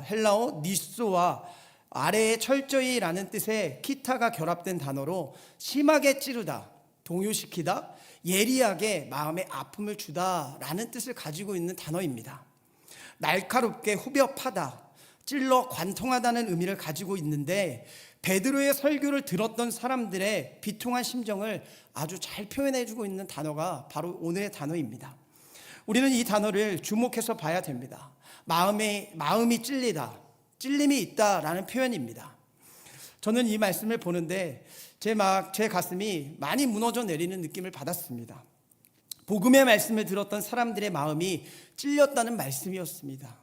헬라어 니소와 아래에 철저히라는 뜻의 키타가 결합된 단어로 심하게 찌르다, 동요시키다, 예리하게 마음에 아픔을 주다라는 뜻을 가지고 있는 단어입니다. 날카롭게 후벼 파다, 찔러 관통하다는 의미를 가지고 있는데, 베드로의 설교를 들었던 사람들의 비통한 심정을 아주 잘 표현해주고 있는 단어가 바로 오늘의 단어입니다. 우리는 이 단어를 주목해서 봐야 됩니다. 마음이 찔리다, 찔림이 있다라는 표현입니다. 저는 이 말씀을 보는데 제 가슴이 많이 무너져 내리는 느낌을 받았습니다. 복음의 말씀을 들었던 사람들의 마음이 찔렸다는 말씀이었습니다.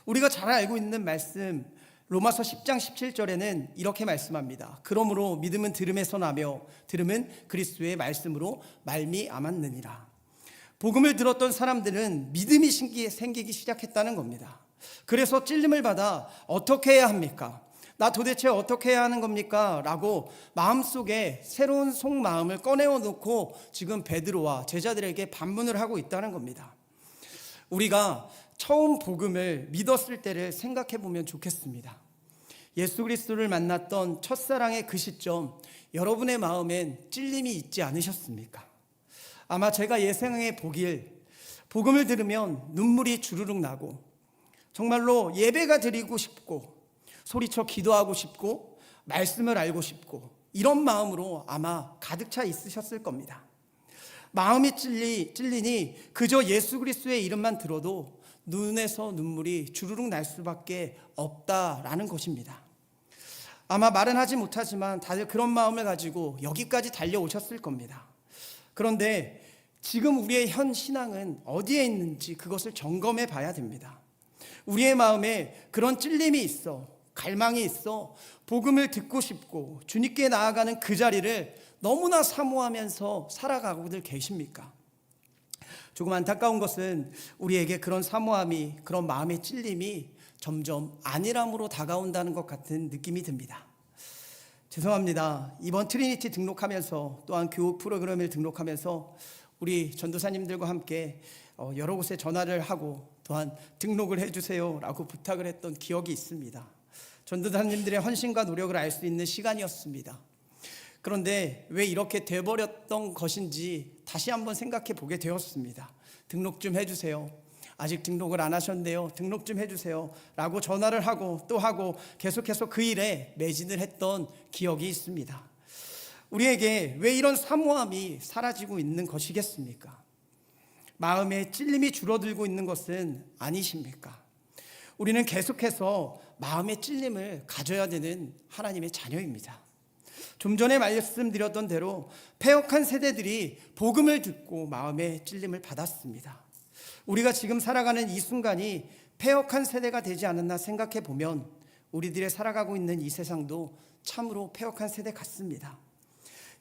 우리가 잘 알고 있는 말씀, 로마서 10장 17절에는 이렇게 말씀합니다. 그러므로 믿음은 들음에서 나며 들음은 그리스도의 말씀으로 말미암았느니라. 복음을 들었던 사람들은 믿음이 생기기 시작했다는 겁니다. 그래서 찔림을 받아 어떻게 해야 합니까? 나 도대체 어떻게 해야 하는 겁니까? 라고 마음속에 새로운 속마음을 꺼내어 놓고 지금 베드로와 제자들에게 반문을 하고 있다는 겁니다. 우리가 처음 복음을 믿었을 때를 생각해 보면 좋겠습니다. 예수 그리스도를 만났던 첫사랑의 그 시점, 여러분의 마음엔 찔림이 있지 않으셨습니까? 아마 제가 예상해 보길, 복음을 들으면 눈물이 주르륵 나고 정말로 예배가 드리고 싶고 소리쳐 기도하고 싶고 말씀을 알고 싶고 이런 마음으로 아마 가득 차 있으셨을 겁니다. 마음이 찔리니 그저 예수 그리스도의 이름만 들어도 눈에서 눈물이 주르륵 날 수밖에 없다라는 것입니다. 아마 말은 하지 못하지만 다들 그런 마음을 가지고 여기까지 달려오셨을 겁니다. 그런데 지금 우리의 현 신앙은 어디에 있는지 그것을 점검해 봐야 됩니다. 우리의 마음에 그런 찔림이 있어, 갈망이 있어, 복음을 듣고 싶고 주님께 나아가는 그 자리를 너무나 사모하면서 살아가고들 계십니까? 조금 안타까운 것은 우리에게 그런 사모함이, 그런 마음의 찔림이 점점 안일함으로 다가온다는 것 같은 느낌이 듭니다. 죄송합니다. 이번 트리니티 등록하면서 또한 교육 프로그램을 등록하면서 우리 전도사님들과 함께 여러 곳에 전화를 하고 또한 등록을 해주세요 라고 부탁을 했던 기억이 있습니다. 전도사님들의 헌신과 노력을 알 수 있는 시간이었습니다. 그런데 왜 이렇게 돼버렸던 것인지 다시 한번 생각해 보게 되었습니다. 등록 좀 해주세요. 아직 등록을 안 하셨는데요. 등록 좀 해주세요 라고 전화를 하고 또 하고 계속해서 그 일에 매진을 했던 기억이 있습니다. 우리에게 왜 이런 사모함이 사라지고 있는 것이겠습니까? 마음의 찔림이 줄어들고 있는 것은 아니십니까? 우리는 계속해서 마음의 찔림을 가져야 되는 하나님의 자녀입니다. 좀 전에 말씀드렸던 대로 패역한 세대들이 복음을 듣고 마음의 찔림을 받았습니다. 우리가 지금 살아가는 이 순간이 패역한 세대가 되지 않았나 생각해 보면 우리들의 살아가고 있는 이 세상도 참으로 패역한 세대 같습니다.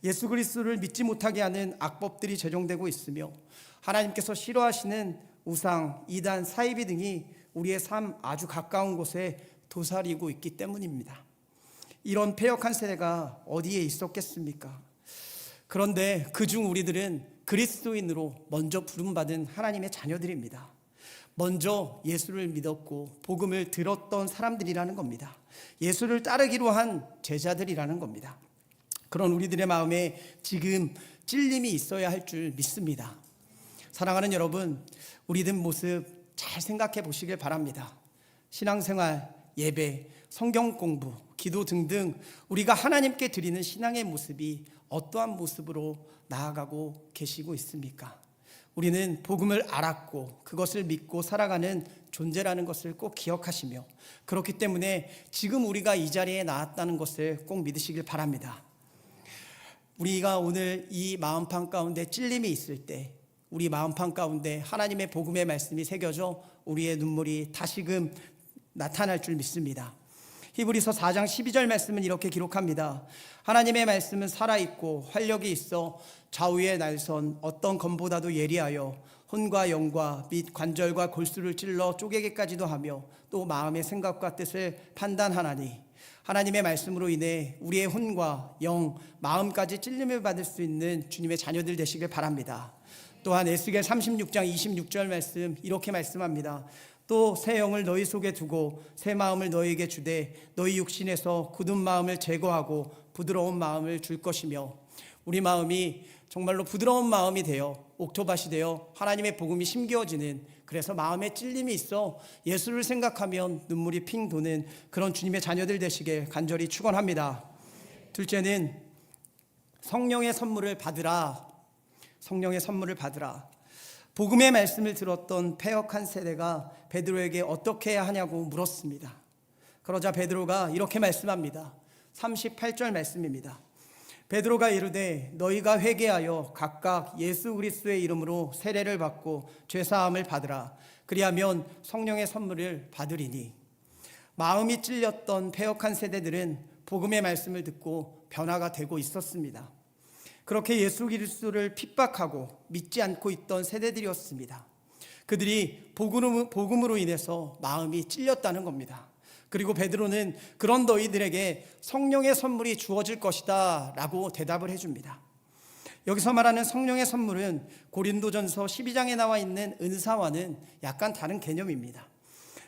예수 그리스도를 믿지 못하게 하는 악법들이 제정되고 있으며 하나님께서 싫어하시는 우상, 이단, 사이비 등이 우리의 삶 아주 가까운 곳에 도사리고 있기 때문입니다. 이런 패역한 세대가 어디에 있었겠습니까? 그런데 그중 우리들은 그리스도인으로 먼저 부름받은 하나님의 자녀들입니다. 먼저 예수를 믿었고 복음을 들었던 사람들이라는 겁니다. 예수를 따르기로 한 제자들이라는 겁니다. 그런 우리들의 마음에 지금 찔림이 있어야 할 줄 믿습니다. 사랑하는 여러분, 우리 된 모습 잘 생각해 보시길 바랍니다. 신앙생활, 예배, 성경 공부, 기도 등등 우리가 하나님께 드리는 신앙의 모습이 어떠한 모습으로 나아가고 계시고 있습니까? 우리는 복음을 알았고 그것을 믿고 살아가는 존재라는 것을 꼭 기억하시며 그렇기 때문에 지금 우리가 이 자리에 나왔다는 것을 꼭 믿으시길 바랍니다. 우리가 오늘 이 마음판 가운데 찔림이 있을 때 우리 마음판 가운데 하나님의 복음의 말씀이 새겨져 우리의 눈물이 다시금 나타날 줄 믿습니다. 히브리서 4장 12절 말씀은 이렇게 기록합니다. 하나님의 말씀은 살아있고 활력이 있어 좌우의 날선 어떤 검보다도 예리하여 혼과 영과 및 관절과 골수를 찔러 쪼개기까지도 하며 또 마음의 생각과 뜻을 판단하나니 하나님의 말씀으로 인해 우리의 혼과 영, 마음까지 찔림을 받을 수 있는 주님의 자녀들 되시길 바랍니다. 또한 에스겔 36장 26절 말씀 이렇게 말씀합니다. 또 새 영을 너희 속에 두고 새 마음을 너희에게 주되 너희 육신에서 굳은 마음을 제거하고 부드러운 마음을 줄 것이며 우리 마음이 정말로 부드러운 마음이 되어 옥토밭이 되어 하나님의 복음이 심겨지는 그래서 마음에 찔림이 있어 예수를 생각하면 눈물이 핑 도는 그런 주님의 자녀들 되시길 간절히 축원합니다. 둘째는 성령의 선물을 받으라. 성령의 선물을 받으라. 복음의 말씀을 들었던 패역한 세대가 베드로에게 어떻게 해야 하냐고 물었습니다. 그러자 베드로가 이렇게 말씀합니다. 38절 말씀입니다. 베드로가 이르되 너희가 회개하여 각각 예수 그리스도의 이름으로 세례를 받고 죄사함을 받으라. 그리하면 성령의 선물을 받으리니. 마음이 찔렸던 패역한 세대들은 복음의 말씀을 듣고 변화가 되고 있었습니다. 그렇게 예수 그리스도를 핍박하고 믿지 않고 있던 세대들이었습니다. 그들이 복음으로 인해서 마음이 찔렸다는 겁니다. 그리고 베드로는 그런 너희들에게 성령의 선물이 주어질 것이다 라고 대답을 해줍니다. 여기서 말하는 성령의 선물은 고린도전서 12장에 나와 있는 은사와는 약간 다른 개념입니다.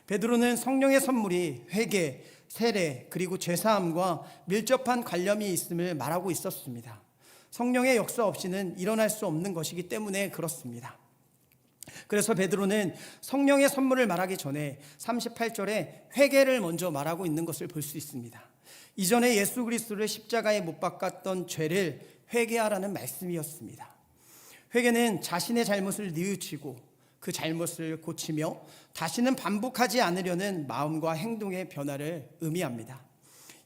베드로는 성령의 선물이 회개, 세례, 그리고 죄사함과 밀접한 관련이 있음을 말하고 있었습니다. 성령의 역사 없이는 일어날 수 없는 것이기 때문에 그렇습니다. 그래서 베드로는 성령의 선물을 말하기 전에 38절에 회개를 먼저 말하고 있는 것을 볼 수 있습니다. 이전에 예수 그리스도를 십자가에 못 박았던 죄를 회개하라는 말씀이었습니다. 회개는 자신의 잘못을 뉘우치고 그 잘못을 고치며 다시는 반복하지 않으려는 마음과 행동의 변화를 의미합니다.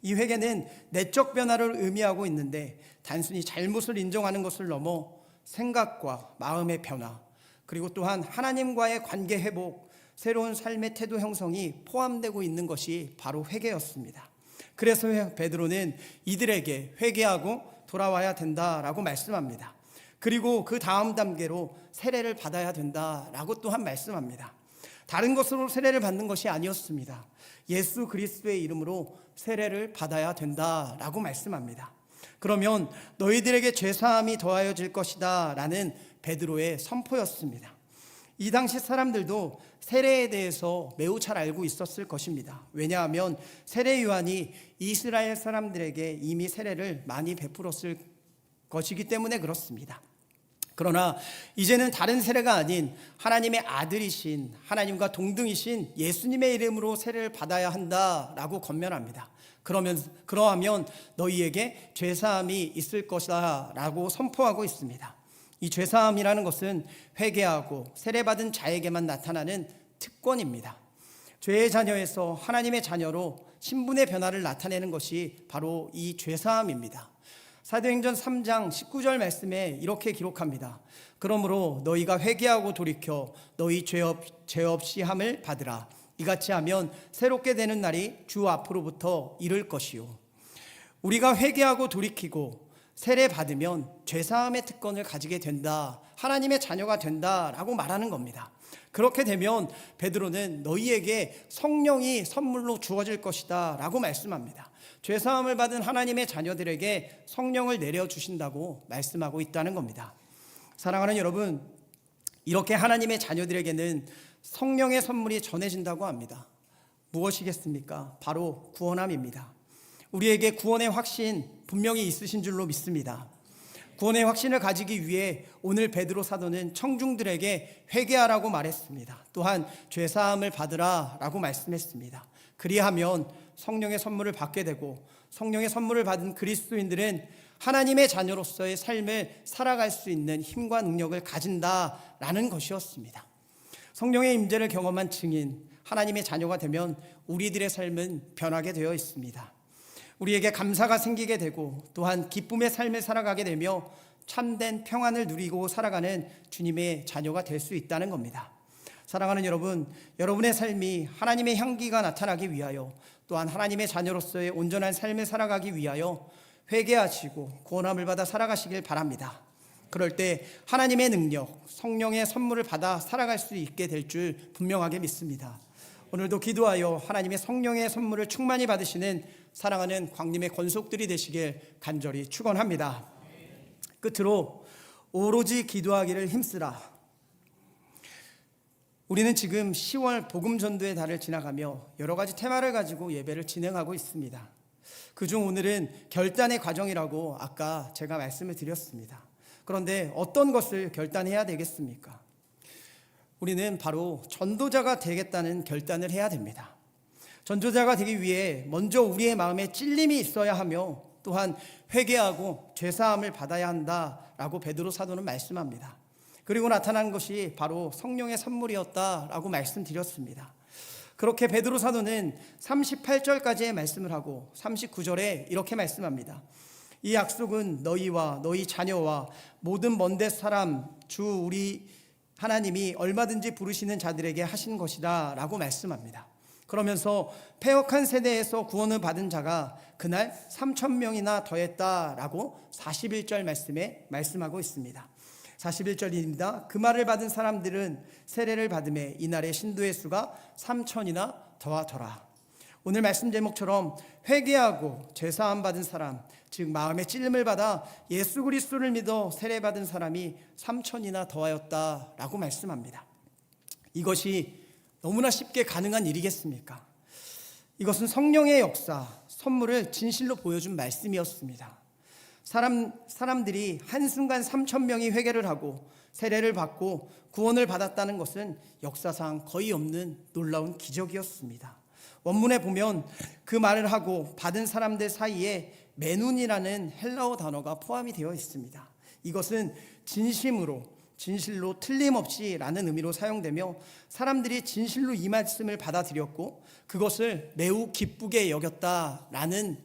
이 회개는 내적 변화를 의미하고 있는데 단순히 잘못을 인정하는 것을 넘어 생각과 마음의 변화, 그리고 또한 하나님과의 관계 회복, 새로운 삶의 태도 형성이 포함되고 있는 것이 바로 회개였습니다. 그래서 베드로는 이들에게 회개하고 돌아와야 된다라고 말씀합니다. 그리고 그 다음 단계로 세례를 받아야 된다라고 또한 말씀합니다. 다른 것으로 세례를 받는 것이 아니었습니다. 예수 그리스도의 이름으로 세례를 받아야 된다라고 말씀합니다. 그러면 너희들에게 죄사함이 더하여질 것이다 라는 베드로의 선포였습니다. 이 당시 사람들도 세례에 대해서 매우 잘 알고 있었을 것입니다. 왜냐하면 세례 요한이 이스라엘 사람들에게 이미 세례를 많이 베풀었을 것이기 때문에 그렇습니다. 그러나 이제는 다른 세례가 아닌 하나님의 아들이신, 하나님과 동등이신 예수님의 이름으로 세례를 받아야 한다라고 권면합니다. 그러하면 너희에게 죄사함이 있을 것이다 라고 선포하고 있습니다. 이 죄사함이라는 것은 회개하고 세례받은 자에게만 나타나는 특권입니다. 죄의 자녀에서 하나님의 자녀로 신분의 변화를 나타내는 것이 바로 이 죄사함입니다. 사도행전 3장 19절 말씀에 이렇게 기록합니다. 그러므로 너희가 회개하고 돌이켜 너희 죄 없이 함을 받으라. 이같이 하면 새롭게 되는 날이 주 앞으로부터 이를 것이요. 우리가 회개하고 돌이키고 세례 받으면 죄사함의 특권을 가지게 된다, 하나님의 자녀가 된다라고 말하는 겁니다. 그렇게 되면 베드로는 너희에게 성령이 선물로 주어질 것이다 라고 말씀합니다. 죄사함을 받은 하나님의 자녀들에게 성령을 내려주신다고 말씀하고 있다는 겁니다. 사랑하는 여러분, 이렇게 하나님의 자녀들에게는 성령의 선물이 전해진다고 합니다. 무엇이겠습니까? 바로 구원함입니다. 우리에게 구원의 확신 분명히 있으신 줄로 믿습니다. 구원의 확신을 가지기 위해 오늘 베드로 사도는 청중들에게 회개하라고 말했습니다. 또한 죄사함을 받으라 라고 말씀했습니다. 그리하면 성령의 선물을 받게 되고 성령의 선물을 받은 그리스도인들은 하나님의 자녀로서의 삶을 살아갈 수 있는 힘과 능력을 가진다라는 것이었습니다. 성령의 임재를 경험한 증인, 하나님의 자녀가 되면 우리들의 삶은 변하게 되어 있습니다. 우리에게 감사가 생기게 되고 또한 기쁨의 삶을 살아가게 되며 참된 평안을 누리고 살아가는 주님의 자녀가 될 수 있다는 겁니다. 사랑하는 여러분, 여러분의 삶이 하나님의 향기가 나타나기 위하여 또한 하나님의 자녀로서의 온전한 삶을 살아가기 위하여 회개하시고 구원함을 받아 살아가시길 바랍니다. 그럴 때 하나님의 능력, 성령의 선물을 받아 살아갈 수 있게 될 줄 분명하게 믿습니다. 오늘도 기도하여 하나님의 성령의 선물을 충만히 받으시는 사랑하는 광림의 권속들이 되시길 간절히 축원합니다. 끝으로 오로지 기도하기를 힘쓰라. 우리는 지금 10월 복음전도의 달을 지나가며 여러 가지 테마를 가지고 예배를 진행하고 있습니다. 그중 오늘은 결단의 과정이라고 아까 제가 말씀을 드렸습니다. 그런데 어떤 것을 결단해야 되겠습니까? 우리는 바로 전도자가 되겠다는 결단을 해야 됩니다. 전도자가 되기 위해 먼저 우리의 마음에 찔림이 있어야 하며 또한 회개하고 죄사함을 받아야 한다라고 베드로 사도는 말씀합니다. 그리고 나타난 것이 바로 성령의 선물이었다라고 말씀드렸습니다. 그렇게 베드로 사도는 38절까지의 말씀을 하고 39절에 이렇게 말씀합니다. 이 약속은 너희와 너희 자녀와 모든 먼데 사람 주 우리 하나님이 얼마든지 부르시는 자들에게 하신 것이다 라고 말씀합니다. 그러면서 패역한 세대에서 구원을 받은 자가 그날 3,000명이나 더했다라고 41절 말씀에 말씀하고 있습니다. 41절입니다. 그 말을 받은 사람들은 세례를 받음에 이날의 신도의 수가 3,000이나 더하더라. 오늘 말씀 제목처럼 회개하고 죄사함 받은 사람, 즉 마음의 찔림을 받아 예수 그리스도를 믿어 세례 받은 사람이 3,000이나 더하였다라고 말씀합니다. 이것이 너무나 쉽게 가능한 일이겠습니까? 이것은 성령의 역사, 선물을 진실로 보여준 말씀이었습니다. 사람들이 한순간 3,000명이 회개를 하고 세례를 받고 구원을 받았다는 것은 역사상 거의 없는 놀라운 기적이었습니다. 원문에 보면 그 말을 하고 받은 사람들 사이에 메눈이라는 헬라어 단어가 포함이 되어 있습니다. 이것은 진실로 틀림없이 라는 의미로 사용되며 사람들이 진실로 이 말씀을 받아들였고 그것을 매우 기쁘게 여겼다라는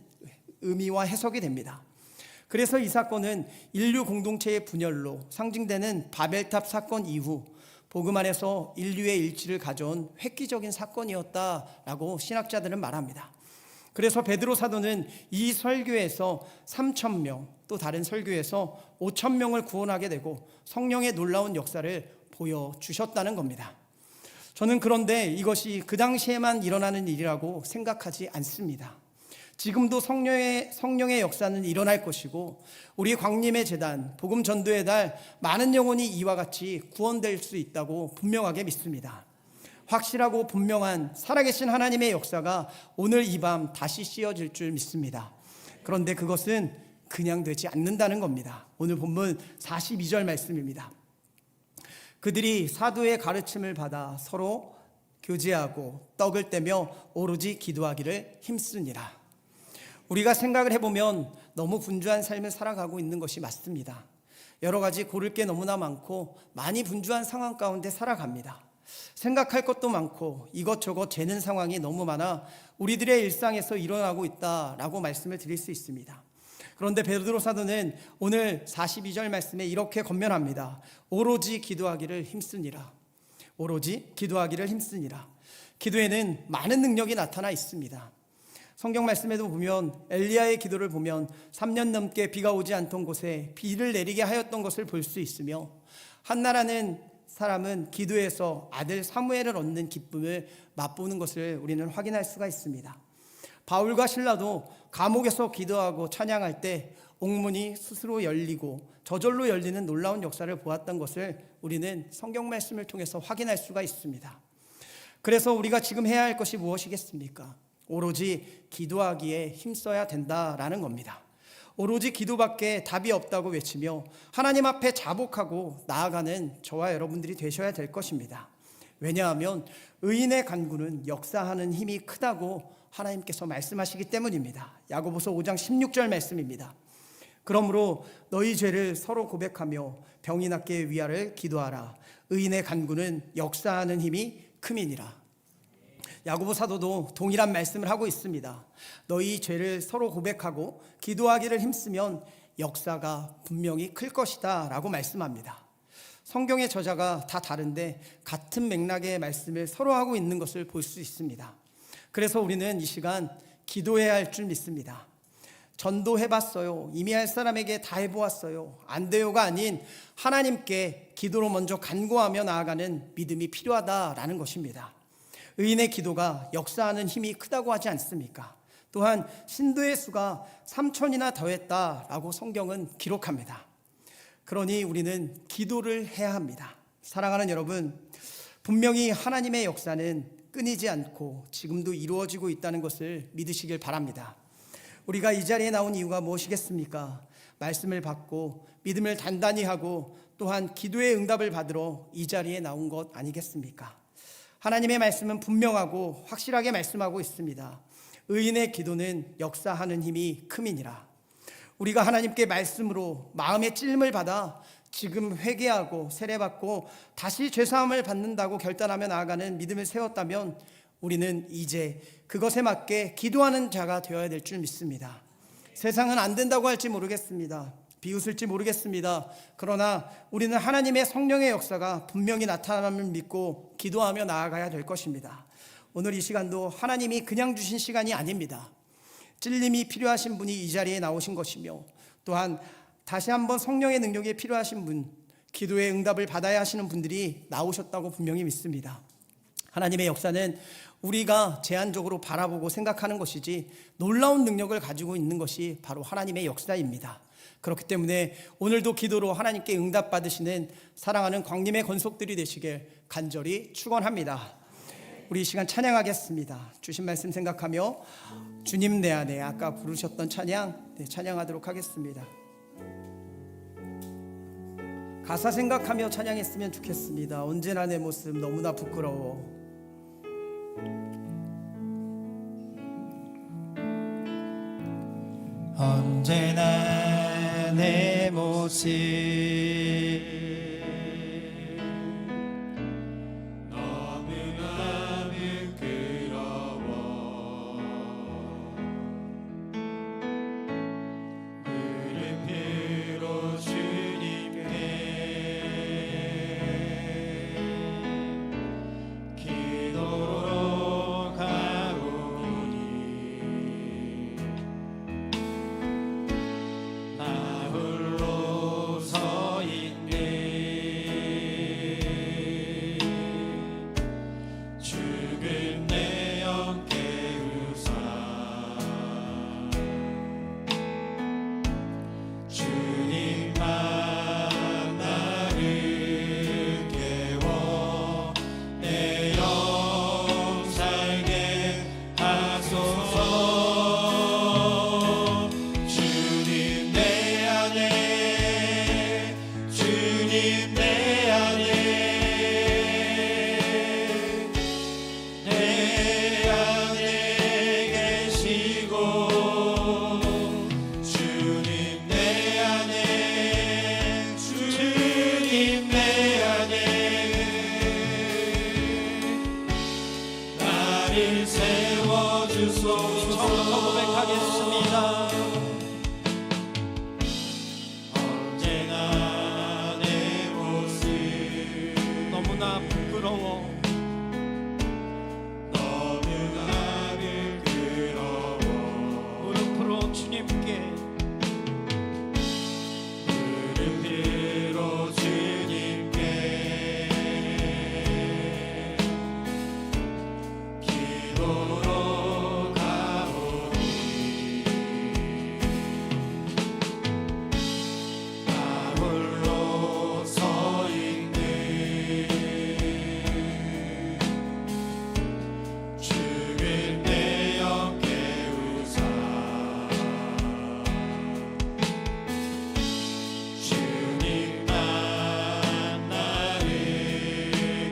의미와 해석이 됩니다. 그래서 이 사건은 인류 공동체의 분열로 상징되는 바벨탑 사건 이후 복음 안에서 인류의 일치를 가져온 획기적인 사건이었다라고 신학자들은 말합니다. 그래서 베드로 사도는 이 설교에서 3,000명, 또 다른 설교에서 5,000명을 구원하게 되고 성령의 놀라운 역사를 보여주셨다는 겁니다. 저는 그런데 이것이 그 당시에만 일어나는 일이라고 생각하지 않습니다. 지금도 성령의 역사는 일어날 것이고 우리 광림의 재단, 복음 전도의 달 많은 영혼이 이와 같이 구원될 수 있다고 분명하게 믿습니다. 확실하고 분명한 살아계신 하나님의 역사가 오늘 이 밤 다시 씌어질 줄 믿습니다. 그런데 그것은 그냥 되지 않는다는 겁니다. 오늘 본문 42절 말씀입니다. 그들이 사도의 가르침을 받아 서로 교제하고 떡을 떼며 오로지 기도하기를 힘쓰니라. 우리가 생각을 해보면 너무 분주한 삶을 살아가고 있는 것이 맞습니다. 여러 가지 고를 게 너무나 많고 많이 분주한 상황 가운데 살아갑니다. 생각할 것도 많고 이것저것 재는 상황이 너무 많아 우리들의 일상에서 일어나고 있다라고 말씀을 드릴 수 있습니다. 그런데 베드로 사도는 오늘 42절 말씀에 이렇게 권면합니다. 오로지 기도하기를 힘쓰니라. 오로지 기도하기를 힘쓰니라. 기도에는 많은 능력이 나타나 있습니다. 성경 말씀에도 보면 엘리야의 기도를 보면 3년 넘게 비가 오지 않던 곳에 비를 내리게 하였던 것을 볼 수 있으며 한나라는 사람은 기도에서 아들 사무엘을 얻는 기쁨을 맛보는 것을 우리는 확인할 수가 있습니다. 바울과 실라도 감옥에서 기도하고 찬양할 때 옥문이 스스로 열리고 저절로 열리는 놀라운 역사를 보았던 것을 우리는 성경 말씀을 통해서 확인할 수가 있습니다. 그래서 우리가 지금 해야 할 것이 무엇이겠습니까? 오로지 기도하기에 힘써야 된다라는 겁니다. 오로지 기도밖에 답이 없다고 외치며 하나님 앞에 자복하고 나아가는 저와 여러분들이 되셔야 될 것입니다. 왜냐하면 의인의 간구는 역사하는 힘이 크다고 하나님께서 말씀하시기 때문입니다. 야고보서 5장 16절 말씀입니다. 그러므로 너희 죄를 서로 고백하며 병이 낫게 위하를 기도하라. 의인의 간구는 역사하는 힘이 큼이니라. 야고보 사도도 동일한 말씀을 하고 있습니다. 너희 죄를 서로 고백하고 기도하기를 힘쓰면 역사가 분명히 클 것이다 라고 말씀합니다. 성경의 저자가 다 다른데 같은 맥락의 말씀을 서로 하고 있는 것을 볼 수 있습니다. 그래서 우리는 이 시간 기도해야 할 줄 믿습니다. 전도해봤어요. 이미 할 사람에게 다 해보았어요. 안 돼요가 아닌 하나님께 기도로 먼저 간구하며 나아가는 믿음이 필요하다라는 것입니다. 의인의 기도가 역사하는 힘이 크다고 하지 않습니까? 또한 신도의 수가 3,000이나 더했다라고 성경은 기록합니다. 그러니 우리는 기도를 해야 합니다. 사랑하는 여러분, 분명히 하나님의 역사는 끊이지 않고 지금도 이루어지고 있다는 것을 믿으시길 바랍니다. 우리가 이 자리에 나온 이유가 무엇이겠습니까? 말씀을 받고 믿음을 단단히 하고 또한 기도의 응답을 받으러 이 자리에 나온 것 아니겠습니까? 하나님의 말씀은 분명하고 확실하게 말씀하고 있습니다. 의인의 기도는 역사하는 힘이 큼이니라. 우리가 하나님께 말씀으로 마음의 찔림을 받아 지금 회개하고 세례받고 다시 죄사함을 받는다고 결단하며 나아가는 믿음을 세웠다면 우리는 이제 그것에 맞게 기도하는 자가 되어야 될 줄 믿습니다. 세상은 안 된다고 할지 모르겠습니다. 비웃을지 모르겠습니다. 그러나 우리는 하나님의 성령의 역사가 분명히 나타남을 믿고 기도하며 나아가야 될 것입니다. 오늘 이 시간도 하나님이 그냥 주신 시간이 아닙니다. 찔림이 필요하신 분이 이 자리에 나오신 것이며, 또한 다시 한번 성령의 능력이 필요하신 분, 기도의 응답을 받아야 하시는 분들이 나오셨다고 분명히 믿습니다. 하나님의 역사는 우리가 제한적으로 바라보고 생각하는 것이지 놀라운 능력을 가지고 있는 것이 바로 하나님의 역사입니다. 그렇기 때문에 오늘도 기도로 하나님께 응답받으시는 사랑하는 광림의 권속들이 되시길 간절히 축원합니다. 우리 이 시간 찬양하겠습니다. 주신 말씀 생각하며 주님 내 안에, 아까 부르셨던 찬양 찬양하도록 하겠습니다. 가사 생각하며 찬양했으면 좋겠습니다. 언제나 내 모습 너무나 부끄러워. 언제나 내 모습 너무나 부끄러워. 무릎으로 주님께 기도로 가오니 나 홀로 서 있네. 죽은 내 영 깨우사 주님만 나를 깨워 내 영 살게 하소서. 주님 내 안에, 주님 내 안에, 내 안에 계시고 주님 내 안에, 주님 내 안에 나를 세워주소서. 처음부터 고백하겠습니다. 언제나 내 모습 너무나 부끄러워. 너무나 부끄러워. 무릎으로 주님께, 무릎으로 주님께 기도로 가오니 나 홀로 서 있네. 죽은 내 영 깨우사 주님만 나를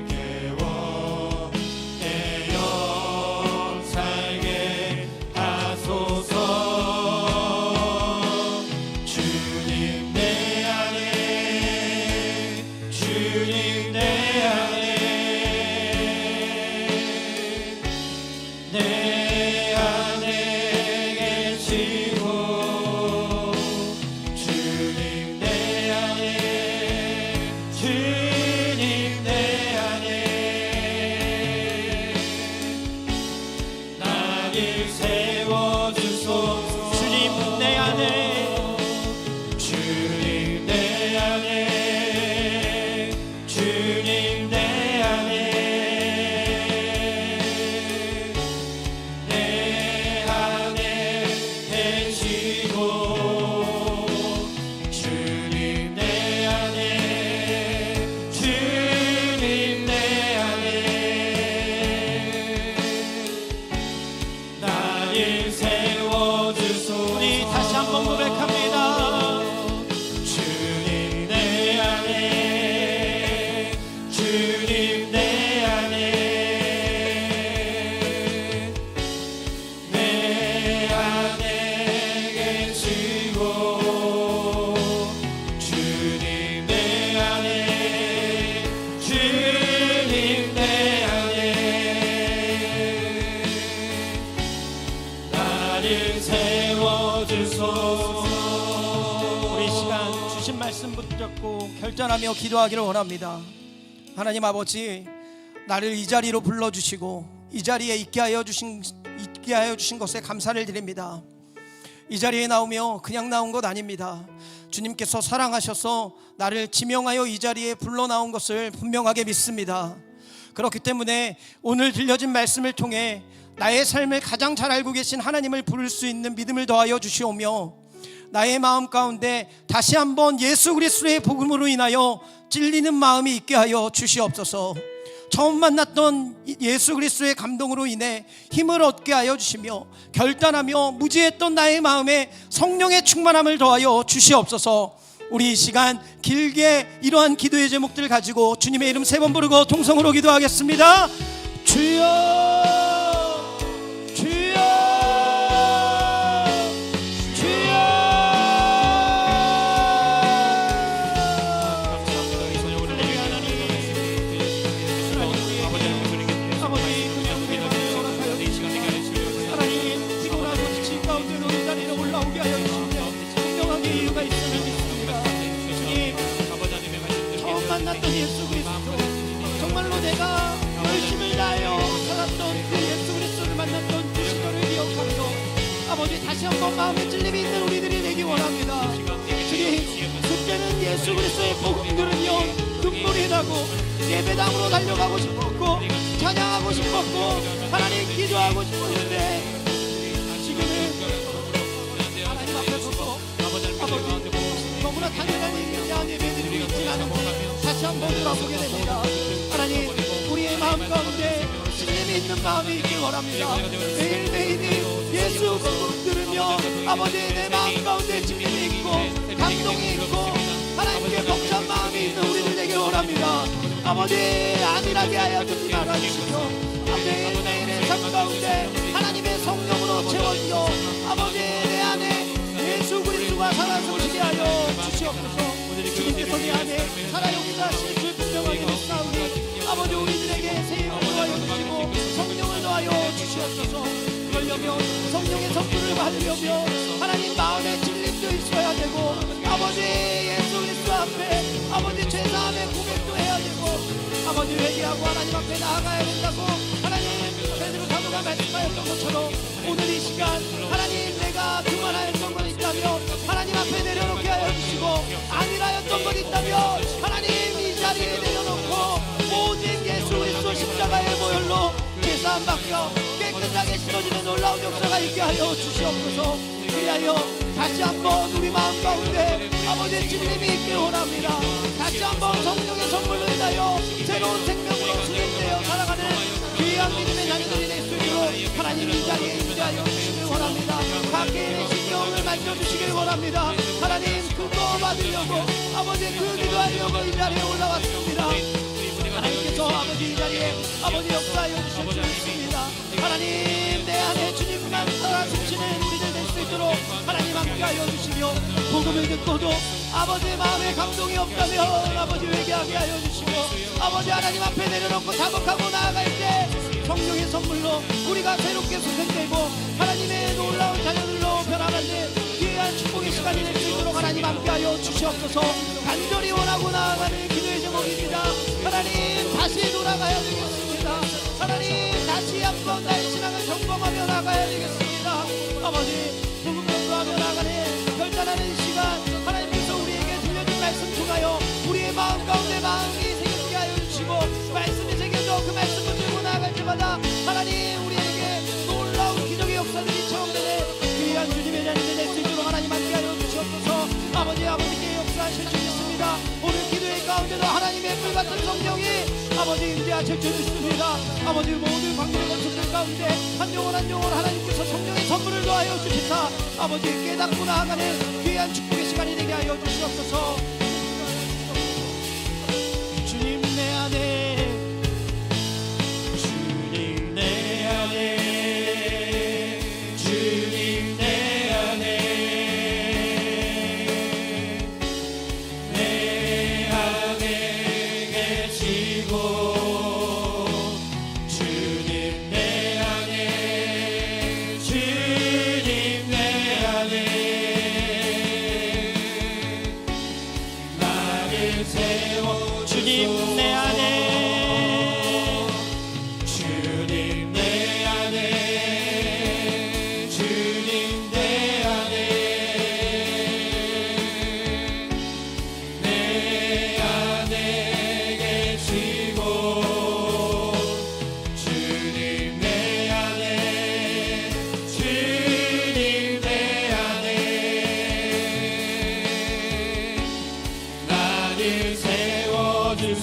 깨워 내 영 살게 하소서. 주님 내 안에, 주님 내 안에, 내 안에 계시고 주님 내 안에, 주님 내 안에 나를 세워주소서. 주님 내 안에, 주님 내 안에, 주님 내 안에, 내 안에 계시고 주님 내 안에, 주님 내 안에 나를 세워주소서. 우리 다시 한번 고백합니다. 주님 내 안에, 말씀 붙잡고 결단하며 기도하기를 원합니다. 하나님 아버지, 나를 이 자리로 불러주시고 이 자리에 있게 하여 주신 것에 감사를 드립니다. 이 자리에 나오며 그냥 나온 것 아닙니다. 주님께서 사랑하셔서 나를 지명하여 이 자리에 불러 나온 것을 분명하게 믿습니다. 그렇기 때문에 오늘 들려진 말씀을 통해 나의 삶을 가장 잘 알고 계신 하나님을 부를 수 있는 믿음을 더하여 주시오며, 나의 마음 가운데 다시 한번 예수 그리스도의 복음으로 인하여 찔리는 마음이 있게 하여 주시옵소서. 처음 만났던 예수 그리스도의 감동으로 인해 힘을 얻게 하여 주시며, 결단하며 무지했던 나의 마음에 성령의 충만함을 더하여 주시옵소서. 우리 이 시간 길게 이러한 기도의 제목들을 가지고 주님의 이름 3번 부르고 통성으로 기도하겠습니다. 주여, 주여, 주여. 하나님, 피곤하고 지친 가운데 너희 자리에 올라오게 하여 주시며 분명하게 이유가 있음을 믿습니다. 주님, 처음 만났던 예수 그리스도, 정말로 내가 열심을 다하여 살았던 그 예수 그리스도를 만났던 그 시절을 기억하면서 아버지, 다시 한번 마음에 찔림이 있는 우리들이 되기 원합니다. 주님, 그때는 예수 그리스도의 복음 들으며 눈물이 나고 예배당으로 달려가고 싶었고 찬양하고 싶었고 하나님 기도하고 싶었는데, 지금은 하나님 앞에 서서 아버지, 너무나 당연한 일이지 않은 예배드리고 있지 않은데 다시 한번 돌아보게 됩니다. 하나님, 우리의 마음 가운데 찔림이 있는 마음이 있길 원합니다. 매일매일이 예수 복음 들으며 아버지, 내 마음 가운데 찔림이 있고 감동이 있고 하나님께 벅찬 마음이 있는 우리들 되길 원합니다. 아버지, 안일하게 하여 주지 말아주시며 매일매일의 삶 가운데 하나님의 성령으로 채워주어 아버지, 내 안에 예수 그리스도가 살아서시게 하여 주시옵소서. 주님께서 내 안에 살아용사 하실 줄 분명하게 믿사오니 아버지, 우리들에게 새 힘을 더하여 주시고 성령을 더하여 주시옵소서. 그러려면 성령의 선물을 받으려면 하나님 마음에 찔림도 있어야 되고 아버지, 예수 그리스도 앞에 아버지 죄사함의 고백도 해야 되고 아버지, 회개하고 하나님 앞에 나아가야 된다고 하나님 베드로 사도가 말씀하였던 것처럼 오늘 이 시간 하나님, 내가 교만하였던 것 있다면 하나님 앞에 내려놓게 하여 주시고 안일하였던 것 있다면 하나님 이 자리에 내려놓고 모든 예수 그리스도 십자가의 보혈로 죄사함 받겨 깨끗하게 씻어지는 놀라운 역사가 있게 하여 주시옵소서. 그리하여 다시 한번 우리 마음 가운데 아버지의 찔림이 있길 원합니다. 다시 한번 성령의 선물로 인하여 새로운 생명으로 수련되어 살아가는 귀한 믿음의 자녀들이 될 수 있도록 하나님 이 자리에 임재하여 주시길 원합니다. 각개인의 신령을 만져주시길 원합니다. 하나님, 그거 받으려고 아버지, 그 기도하려고 이 자리에 올라왔습니다. 하나님께서 아버지 이 자리에 아버지 역사하여 주실 줄 믿습니다. 하나님, 내 안에 주님만 살아 숨쉬는 우리들 될 수 있도록 하나님 함께하여 주시며, 복음을 듣고도 아버지 마음에 감동이 없다면 아버지 회개하게 하여 주시고 아버지 하나님 앞에 내려놓고 자복하고 나아갈 때 성령의 선물로 우리가 새롭게 소생되고 하나님의 놀라운 자녀들로 변화하는 귀한 축복의 시간이 될 수 있도록 하나님 함께하여 주시옵소서. 간절히 원하고 나아가는 기도의 제목입니다. 하나님, 다시 돌아가야 되겠습니다. 하나님, 다시 한번 나의 신앙을 점검하며 나가야 되겠습니다. 아버지, 복음 전도하며 나가는 결단하는 시간, 하나님께서 우리에게 들려준 말씀 통하여 우리의 마음 가운데 마음이 새겨지게 하여 주시고 말씀이 새겨져 그 말씀을 들고 나아갈 때마다 하나님, 우리에게 놀라운 기적의 역사들이 체험되는 귀한 주님의 자녀들 될 수 있도록 하나님 함께하여 주시옵소서. 아버지의 역사하실 줄 믿습니다. 오늘 기도의 가운데도 하나님의 불같은 성령이 아버지 임재하실 줄 믿습니다. 아버지, 모든 관계의 것들 가운데 한 영혼 한 영혼 하나님께서 성령의 선물을 더하여 주시사 아버지 깨닫고 나아가는 귀한 축복의 시간이 되게 하여 주시옵소서. 주님 내 안에, 주님 내 안에, 주님 내 안에, 내 안에 계시고 주님 내 안에, 주님 내 안에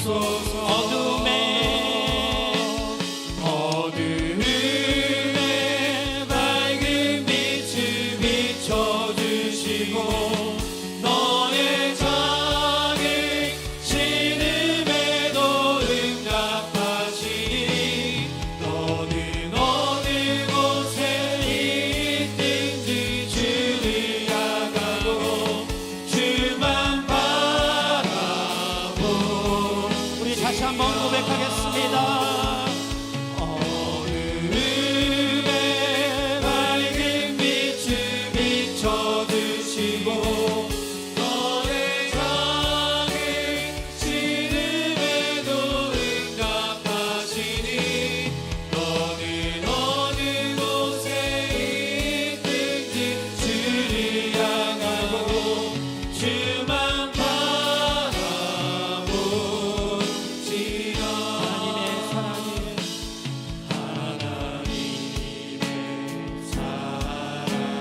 주소서. 어둠에 밝은 빛을 비춰주시고 너의 작은 신음에도 응답하시니 너는 어느 곳에 있든지 주를 향하고 주만 바라보. 우리 다시 한번 고백하겠습니다. 어둠에 밝은 빛을 비춰주시고 너의 작은 신음에도 응답하시니 너는 어느 곳에 있든지 주를 향하고 주만 바라보시라. 하나님의 사랑이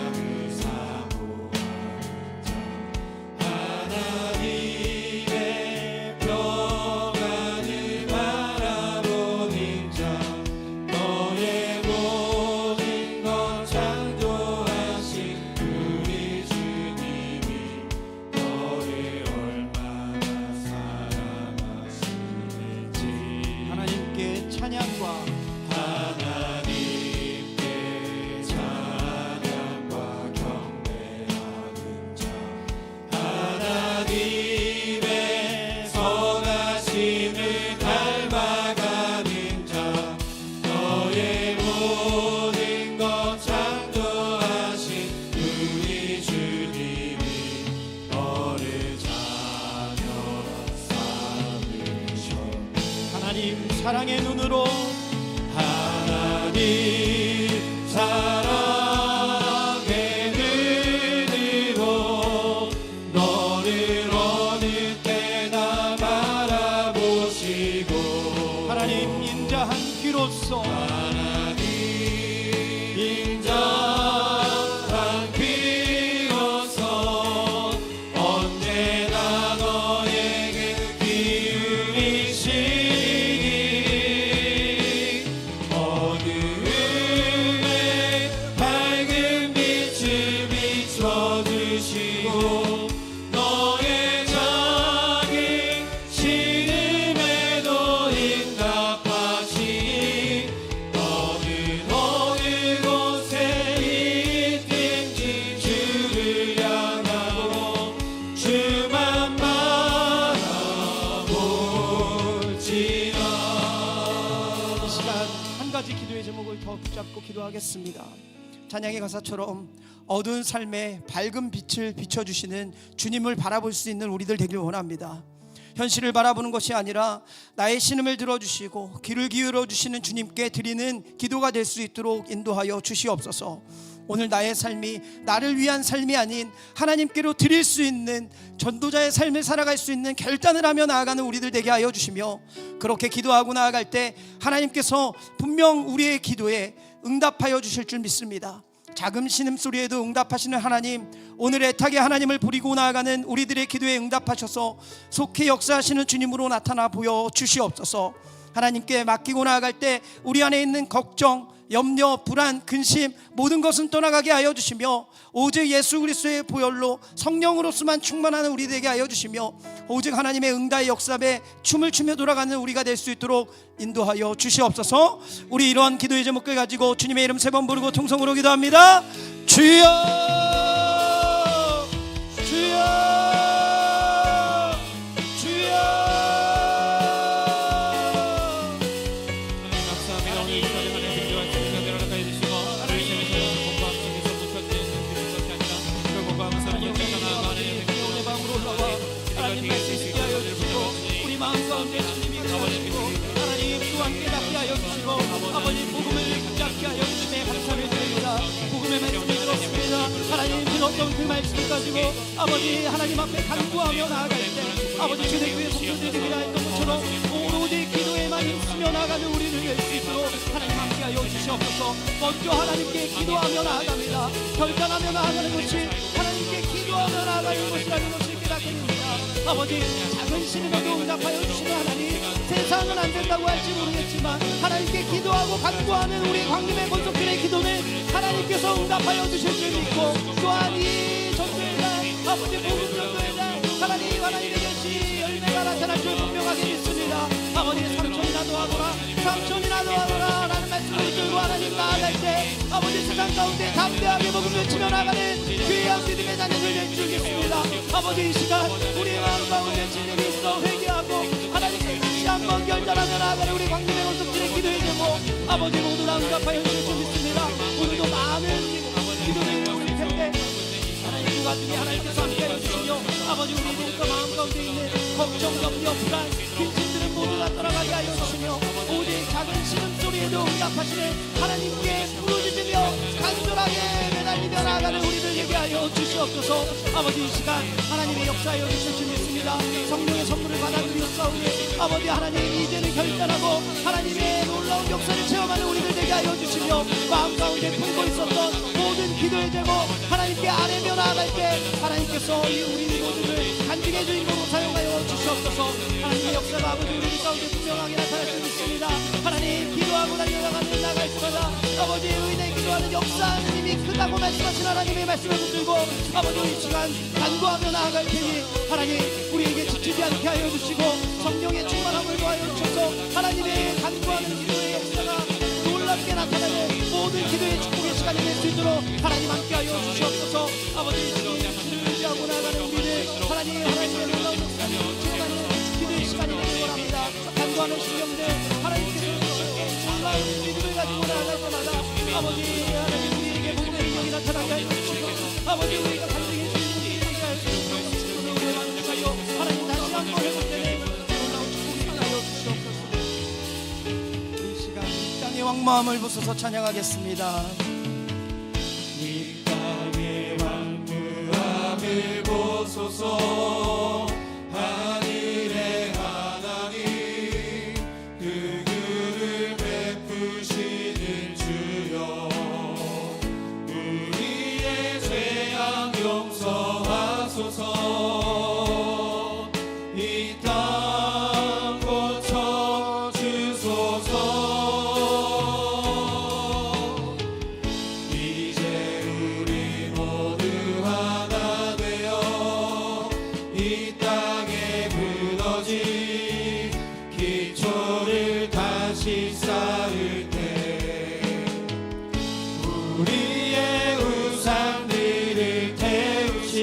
하나님의 평안을 바라보는 자 너의 모든 것 창조하신 우리 주님이 너를 얼마나 사랑하시는지. 하나님께 찬양과 하나님께 찬양과 경배하는 자 하나님의 선하심을 닮아가는 자 너의 모든 것 창조하신 우리 주님이 너를 자녀 삼으셨네. 하나님 사랑의 눈으로 하나님 사랑의 눈으로 너를 어느 때나 바라보시고 하나님 인자한 귀로서 하나님 인자한 귀로서 언제나 너에게 기울이시니 어둠에 밝은 빛을 비춰주시고 너의 작은 신음에도 응답하시니 너는 어느 곳에 있든지 주를 향하고 주만 바라보지라. 이 시간 한 가지 기도의 제목을 더 붙잡고 기도하겠습니다. 찬양의 가사처럼 어두운 삶에 밝은 빛을 비춰주시는 주님을 바라볼 수 있는 우리들 되길 원합니다. 현실을 바라보는 것이 아니라 나의 신음을 들어주시고 귀를 기울여 주시는 주님께 드리는 기도가 될 수 있도록 인도하여 주시옵소서. 오늘 나의 삶이 나를 위한 삶이 아닌 하나님께로 드릴 수 있는 전도자의 삶을 살아갈 수 있는 결단을 하며 나아가는 우리들 되게 하여 주시며, 그렇게 기도하고 나아갈 때 하나님께서 분명 우리의 기도에 응답하여 주실 줄 믿습니다. 작은 신음소리에도 응답하시는 하나님, 오늘 애타게 하나님을 부리고 나아가는 우리들의 기도에 응답하셔서 속히 역사하시는 주님으로 나타나 보여 주시옵소서. 하나님께 맡기고 나아갈 때 우리 안에 있는 걱정, 염려, 불안, 근심 모든 것은 떠나가게 하여 주시며, 오직 예수 그리스도의 보혈로 성령으로서만 충만하는 우리 되게 하여 주시며, 오직 하나님의 응답의 역사에 춤을 추며 돌아가는 우리가 될 수 있도록 인도하여 주시옵소서. 우리 이러한 기도의 제목을 가지고 주님의 이름 3번 부르고 통성으로 기도합니다. 주여, 주여, 주여. 감사합니다. 오늘 이 시간에 하나님의 생명과 증거들을 허락하여 주시고 우리 삶에서 공부하면서 계속 묻혀지는 것이 아니라 그 공부하면서 예수가 나아가는 기도의 방으로 올라와 하나님 말씀 듣게 하여 주시고, 우리 마음 가운데 주님이 계시고 하나님 또 함께 닿게 하여 주시고, 아버지 복음을 붙잡게 하여 주심에 감사를 드립니다. 복음의 말씀을 들었습니다. 하나님 들었던 그 말씀을 가지고 아버지 하나님 앞에 간구하며 나아갈 때 아버지 주의 교회 성도들이 했던 것처럼 오로지 기도에만 힘쓰며 나아가는 우리를 낼 수 있도록 하나님 함께 하여 주시옵소서. 먼저 하나님께 기도하며 나아갑니다. 결단하며 나아가는 것이 하나님께 기도하며 나아가는 것이라는 것을 깨닫게 됩니다. 아버지 작은 시름에도 응답하여 주시는 하나님, 세상은 안 된다고 할지 모르겠지만 하나님께 기도하고 간구하는 우리 광림의 권속들의 기도는 하나님께서 응답하여 주실 줄 믿고, 또한 이 전도회가 아버지 복음 전도회가 하나님의 것이 열매가 나타날 줄 분명하게 믿습니다. 아버지 삼천이라도 하거라, 삼천이라도 하거라 라는 말씀을 들고 하나님 나아갈 때 아버지 세상 가운데 담대하게 복음 외치며 나가는 귀한 믿음의 자녀들 될 줄 믿습니다. 아버지 이 시간 우리 마음 가운데 진리이 있어 회개하고 하나님께 다시 한번 결단하며 나아가는 우리 광림의 권속들의 기도의 제목 아버지 모두 다 응답하여 주실 줄 믿습니다. 오늘도 많은 기도를 올릴 텐데 하나님 그 와중에 하나님께서 함께하여 주시며 아버지 우리 눈과 마음 가운데 있는 걱정, 염려, 불안, 빈침들은 모두 다 떠나가게 하여 주시며 오직 작은 신음소리에도 응답하시는 하나님께 부르짖으며 간절하게 매달리며 나아가는 우리를 되게 하여 주시옵소서. 아버지 이 시간 하나님의 역사하여 주실 줄 믿습니다. 성령의 선물을 받아들였사오니 아버지 하나님 이제는 결단하고 하나님의 놀라운 역사를 체험하는 우리들 되게 하여 주시며 마음 가운데 품고 있었던 모든 기도의 제목 하나님께 아뢰며 나아갈 때 하나님께서 이 우리 모두를 간증의 주인공으로 사용하여 주시옵소서. 하나님의 역사가 아버지 우리 가운데 분명하게 나타날 줄 믿습니다. 하나님 기도하고 달려나가는 나갈 때마다 아버지 의인의 기도하는 역사하는 힘이 크다고 말씀하신 하나님의 말씀을 붙들고 아버지 이 시간 간구하며 나아갈 테니 하나님 우리에게 지치지 않게 하여 주시고 성령의 충만함을 더하여 주셔서 하나님의 간구하는 기도의 역사가 놀랍게 나타나는 모든 기도의 축복의 시간이 될 수 있도록 하나님 함께하여 주시옵소서. 아버지 주님을 의지하고 나가는 우리를 하나님의 놀라운 역사를 체험하는 기도의 시간이 되길 원합니다. 간구하는 신령들 하나님께서 놀라운 믿음을 가지고 나아갈 때마다 아버지 하나님 우리에게 복음의 능력이 나타나게 하여 주시고 아버지 우리가 간증해 주신 분들이 되게 하여 주시고 우리의 마음을 하여 하나님 다시 한번 회복되는 놀라운 축복이 하여 주시옵소서. 이 시간 이 땅의 왕마음을 부숴서 찬양하겠습니다. 이 땅의 왕무함을 보소서. 하늘의 하나님 그 글을 베푸시는 주여, 우리의 죄악 용서하소서. 이 땅 고쳐 주소서. 이제 우리 모두 하나 되어 이 땅에 무너진 기초를 다시 쌓을 때 우리의 우상들을 태우시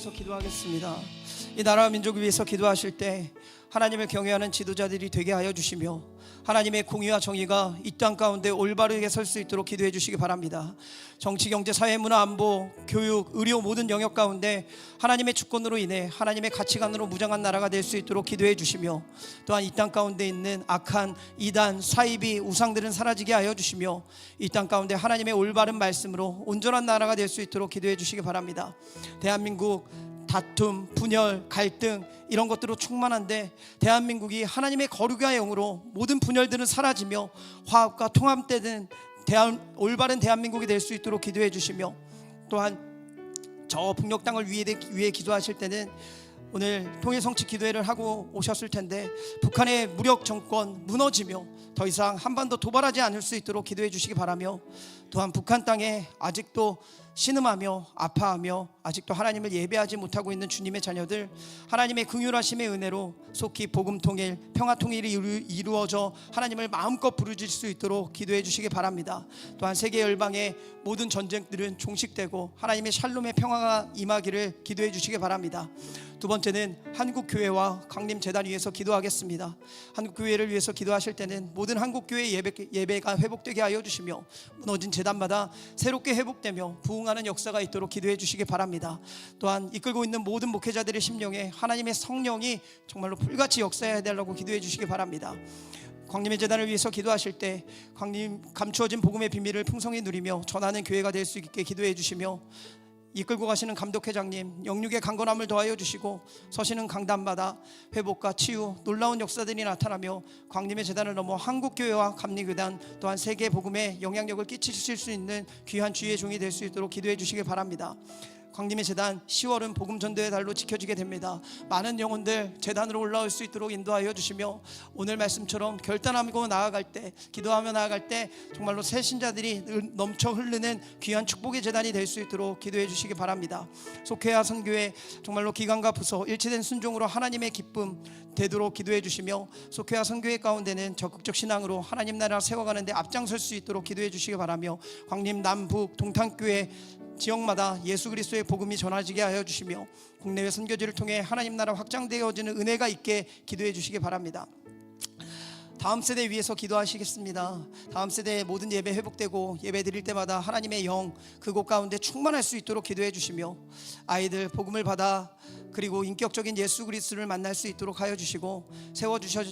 위해서 기도하겠습니다. 이 나라와 민족을 위해서 기도하실 때 하나님을 경외하는 지도자들이 되게 하여 주시며 하나님의 공의와 정의가 이 땅 가운데 올바르게 설 수 있도록 기도해 주시기 바랍니다. 정치, 경제, 사회, 문화, 안보, 교육, 의료 모든 영역 가운데 하나님의 주권으로 인해 하나님의 가치관으로 무장한 나라가 될 수 있도록 기도해 주시며 또한 이 땅 가운데 있는 악한 이단, 사이비, 우상들은 사라지게 하여 주시며 이 땅 가운데 하나님의 올바른 말씀으로 온전한 나라가 될 수 있도록 기도해 주시기 바랍니다. 대한민국 다툼, 분열, 갈등 이런 것들로 충만한데 대한민국이 하나님의 거룩의 영으로 모든 분열들은 사라지며 화합과 통합되는 올바른 대한민국이 될 수 있도록 기도해 주시며 또한 저 북녘 땅을 위해 기도하실 때는 오늘 통일성취 기도회를 하고 오셨을 텐데 북한의 무력 정권 무너지며 더 이상 한반도 도발하지 않을 수 있도록 기도해 주시기 바라며 또한 북한 땅에 아직도 신음하며 아파하며 아직도 하나님을 예배하지 못하고 있는 주님의 자녀들 하나님의 긍휼하심의 은혜로 속히 복음 통일, 평화 통일이 이루어져 하나님을 마음껏 부르실 수 있도록 기도해 주시기 바랍니다. 또한 세계 열방의 모든 전쟁들은 종식되고 하나님의 샬롬의 평화가 임하기를 기도해 주시기 바랍니다. 두 번째는 한국교회와 강림재단 위해서 기도하겠습니다. 한국교회를 위해서 기도하실 때는 모든 한국교회 예배가 회복되게 하여 주시며 무너진 재단마다 새롭게 회복되며 부흥하는 역사가 있도록 기도해 주시기 바랍니다. 또한 이끌고 있는 모든 목회자들의 심령에 하나님의 성령이 정말로 불같이 역사해야 되려고 기도해 주시기 바랍니다. 광림의 재단을 위해서 기도하실 때 광림 감추어진 복음의 비밀을 풍성히 누리며 전하는 교회가 될 수 있게 기도해 주시며 이끌고 가시는 감독회장님 영육의 강건함을 더하여 주시고 서시는 강단마다 회복과 치유 놀라운 역사들이 나타나며 광림의 재단을 넘어 한국교회와 감리교단 또한 세계 복음에 영향력을 끼치실 수 있는 귀한 주의 종이 될 수 있도록 기도해 주시기 바랍니다. 광림의 재단 10월은 복음 전도의 달로 지켜지게 됩니다. 많은 영혼들 재단으로 올라올 수 있도록 인도하여 주시며 오늘 말씀처럼 결단하고 나아갈 때 기도하며 나아갈 때 정말로 새 신자들이 넘쳐 흐르는 귀한 축복의 재단이 될 수 있도록 기도해 주시기 바랍니다. 속회와 선교회 정말로 기관과 부서 일치된 순종으로 하나님의 기쁨 되도록 기도해 주시며 속회와 선교회 가운데는 적극적 신앙으로 하나님 나라 세워가는데 앞장설 수 있도록 기도해 주시기 바라며 광림 남북 동탄교회 지역마다 예수 그리스도의 복음이 전해지게 하여 주시며 국내외 선교지를 통해 하나님 나라 확장되어지는 은혜가 있게 기도해 주시기 바랍니다. 다음 세대 위해서 기도하시겠습니다. 다음 세대의 모든 예배 회복되고 예배 드릴 때마다 하나님의 영 그곳 가운데 충만할 수 있도록 기도해 주시며 아이들 복음을 받아 그리고 인격적인 예수 그리스도를 만날 수 있도록 하여 주시고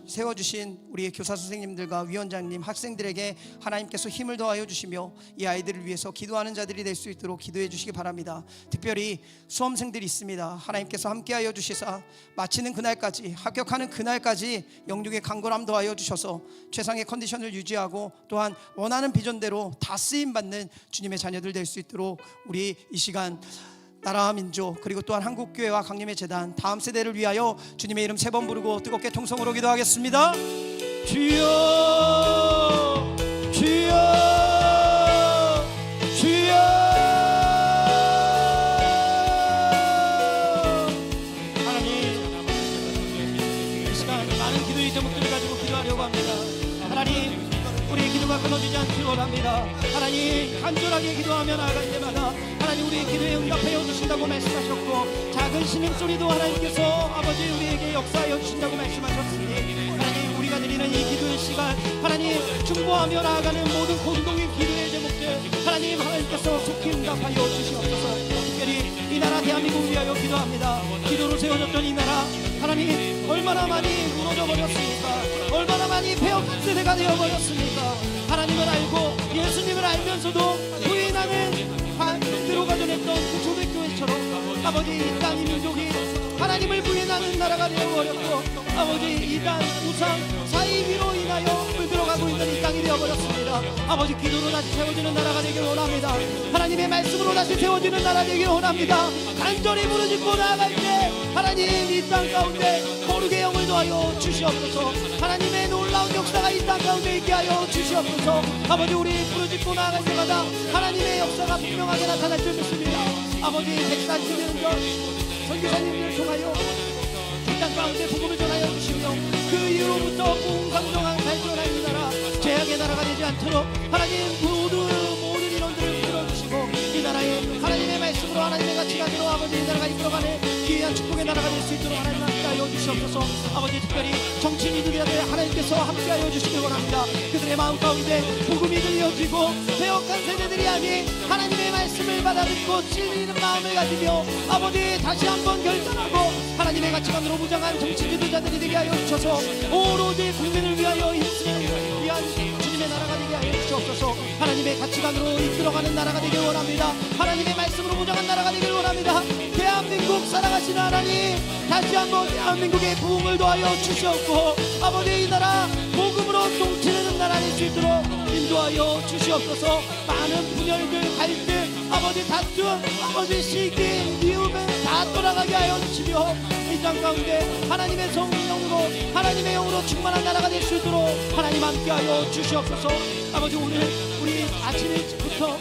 세워주신 우리 교사 선생님들과 위원장님 학생들에게 하나님께서 힘을 더하여 주시며 이 아이들을 위해서 기도하는 자들이 될 수 있도록 기도해 주시기 바랍니다. 특별히 수험생들이 있습니다. 하나님께서 함께하여 주시사 마치는 그날까지 합격하는 그날까지 영육의 강건함 더하여 주셔서 최상의 컨디션을 유지하고 또한 원하는 비전대로 다 쓰임받는 주님의 자녀들 될 수 있도록 우리 이 시간 나라와 민족 그리고 또한 한국교회와 강림의 재단 다음 세대를 위하여 주님의 이름 3번 부르고 뜨겁게 통성으로 기도하겠습니다. 주여 주여 주여 하나님 이 시간 많은 기도의 제목들을 가지고 기도하려고 합니다. 하나님 우리의 기도가 끊어지지 않기 원합니다. 하나님 간절하게 기도하며 나아갈 때마다 하나님 우리의 기도에 응답하여 주신다고 말씀하셨고 작은 신음소리도 하나님께서 아버지 우리에게 역사하여 주신다고 말씀하셨으니 하나님 우리가 드리는 이 기도의 시간 하나님 중보하며 나아가는 모든 공동의 기도의 제목들 하나님께서 속히 응답하여 주시옵소서. 특별히 이 나라 대한민국을 위하여 기도합니다. 기도로 세워졌던 이 나라 하나님 얼마나 많이 무너져 버렸습니까? 얼마나 많이 폐역한 세대가 되어버렸습니까? 하나님을 알고 예수님을 알면서도 부인하는 반대로 가져냈던 그 초대교회처럼 아버지 이 땅 이 민족이 하나님을 부인하는 나라가 되어버렸고 아버지 이 땅 우상 사이비로 인하여 물들어가고 있는 이 땅이 되어버렸습니다. 아버지 기도로 다시 세워지는 나라가 되길 원합니다. 하나님의 말씀으로 다시 세워지는 나라 되길 원합니다. 간절히 부르짖고 나아갈 때 하나님 이 땅 가운데 거룩의 영을 더하여 주시옵소서. 하나님의 놀라운 역사가 이 땅 가운데 있게 하여 주시옵소서. 아버지 우리 부르짖고 나아갈 때마다 하나님의 역사가 분명하게 나타날 줄 믿습니다. 아버지 140년 전 선교사님들을 통하여 이 땅 가운데 복음을 전하여 주시며 그 이후로부터 공상정한 발전하는 나라 죄악의 나라가 되지 않도록 하나님 모든 인원들을 풀어주시고 이 나라에 하나님의 말씀으로 하나님의 가치관으로 아버지 이 나라가 이끌어가는 축복의 나라가 될 수 있도록 하나님 함께하여 주시옵소서. 아버지 특별히 정치인들에게 하나님께서 함께하여 주시길 원합니다. 그들의 마음 가운데 복음이 들려지고 배역한 세대들이 아닌 하나님의 말씀을 받아듣고 찔리는 마음을 가지며 아버지 다시 한번 결단하고 하나님의 가치관으로 무장한 정치 지도자들이 되게 하여 주셔서 오로지 국민을 위하여 힘쓰는 위한 주님의 나라가 되게 하여 주시옵소서. 하나님의 가치관으로 이끌어가는 나라가 되길 원합니다. 하나님의 말씀으로 무장한 나라가 되길 원합니다. 대한민국 사랑하시는 하나님, 다시 한번 대한민국의 부흥을 도하여 주시옵고 아버지 이 나라 복음으로 통치되는 나라 될 수 있도록 인도하여 주시옵소서. 많은 분열들, 갈등, 아버지 다툼, 아버지 시기, 미움을 다 돌아가게 하여 주시며 이 땅 가운데 하나님의 성령으로 하나님의 영으로 충만한 나라가 될 수 있도록 하나님 함께하여 주시옵소서. 아버지 오늘 우리 아침 일찍부터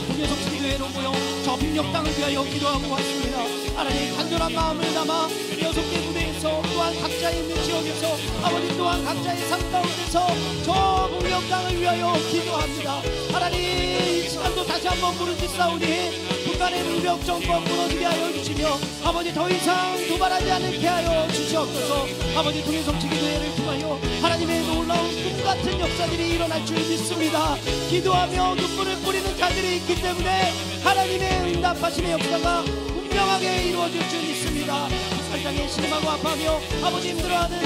동해성교회로 모여 저 빈력 땅을 위하여 기도하고 왔습니다. 하나님 간절한 마음을 담아 6개 무대에서 또한 각자의 있는 지역에서 아버지 또한 각자의 삶 가운데서 저 빈력 땅을 위하여 기도합니다. 하나님 이 시간도 다시 한번 부르짖사오니 북한의 무력 정권 무너지게 하여 주시며 아버지 더 이상 도발하지 않게 하여 주시옵소서. 아버지 동해성교회를 통하여 하나님의 놀라운 꿈같은 역사들이 일어날 줄 믿습니다. 기도하며 눈물을 뿌리는 자들이 있기 때문에 하나님의 응답하심의 역사가 분명하게 이루어질 줄 믿습니다. 살당에 신음하고 아파하며 아버지 힘들어하는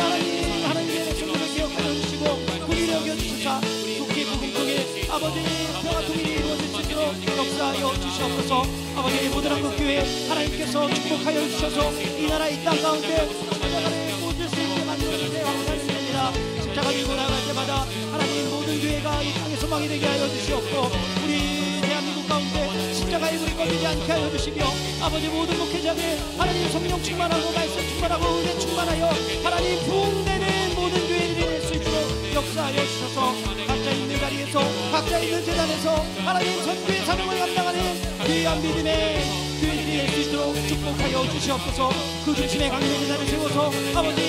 하나님의 성도를 기억하여 주시고 국민을 여겨주시사 국기 부흥 통해 아버지 평화 통일이 이루어질 수 있도록 역사하여 주시옵소서. 아버지 모든 한국교회 하나님께서 축복하여 주셔서 이 나라 이 땅 가운데 십자가를 꽂을 수 있게 만들어주세요. 감사드립니다. 십자가 들고 나갈 때마다 하나님 모든 교회가 이 땅의 소망이 되게 하여 주시옵고 우리 대한민국 가운데 십자가의 불이 꺼지지 않게 하여 주시며 아버지 모든 목회자들 하나님 성령 충만하고 말씀 충만하고 은혜 충만하여 하나님 부흥되는 모든 교회들이 될 수 있도록 역사하여 주셔서 각자 있는 자리에서 각자 있는 재단에서 하나님 선교의 사명을 감당하는 귀한 믿음의 교회들이 될 수 있도록 축복하여 주시옵소서. 그 중심에 강림의 재단을 세워서 아버지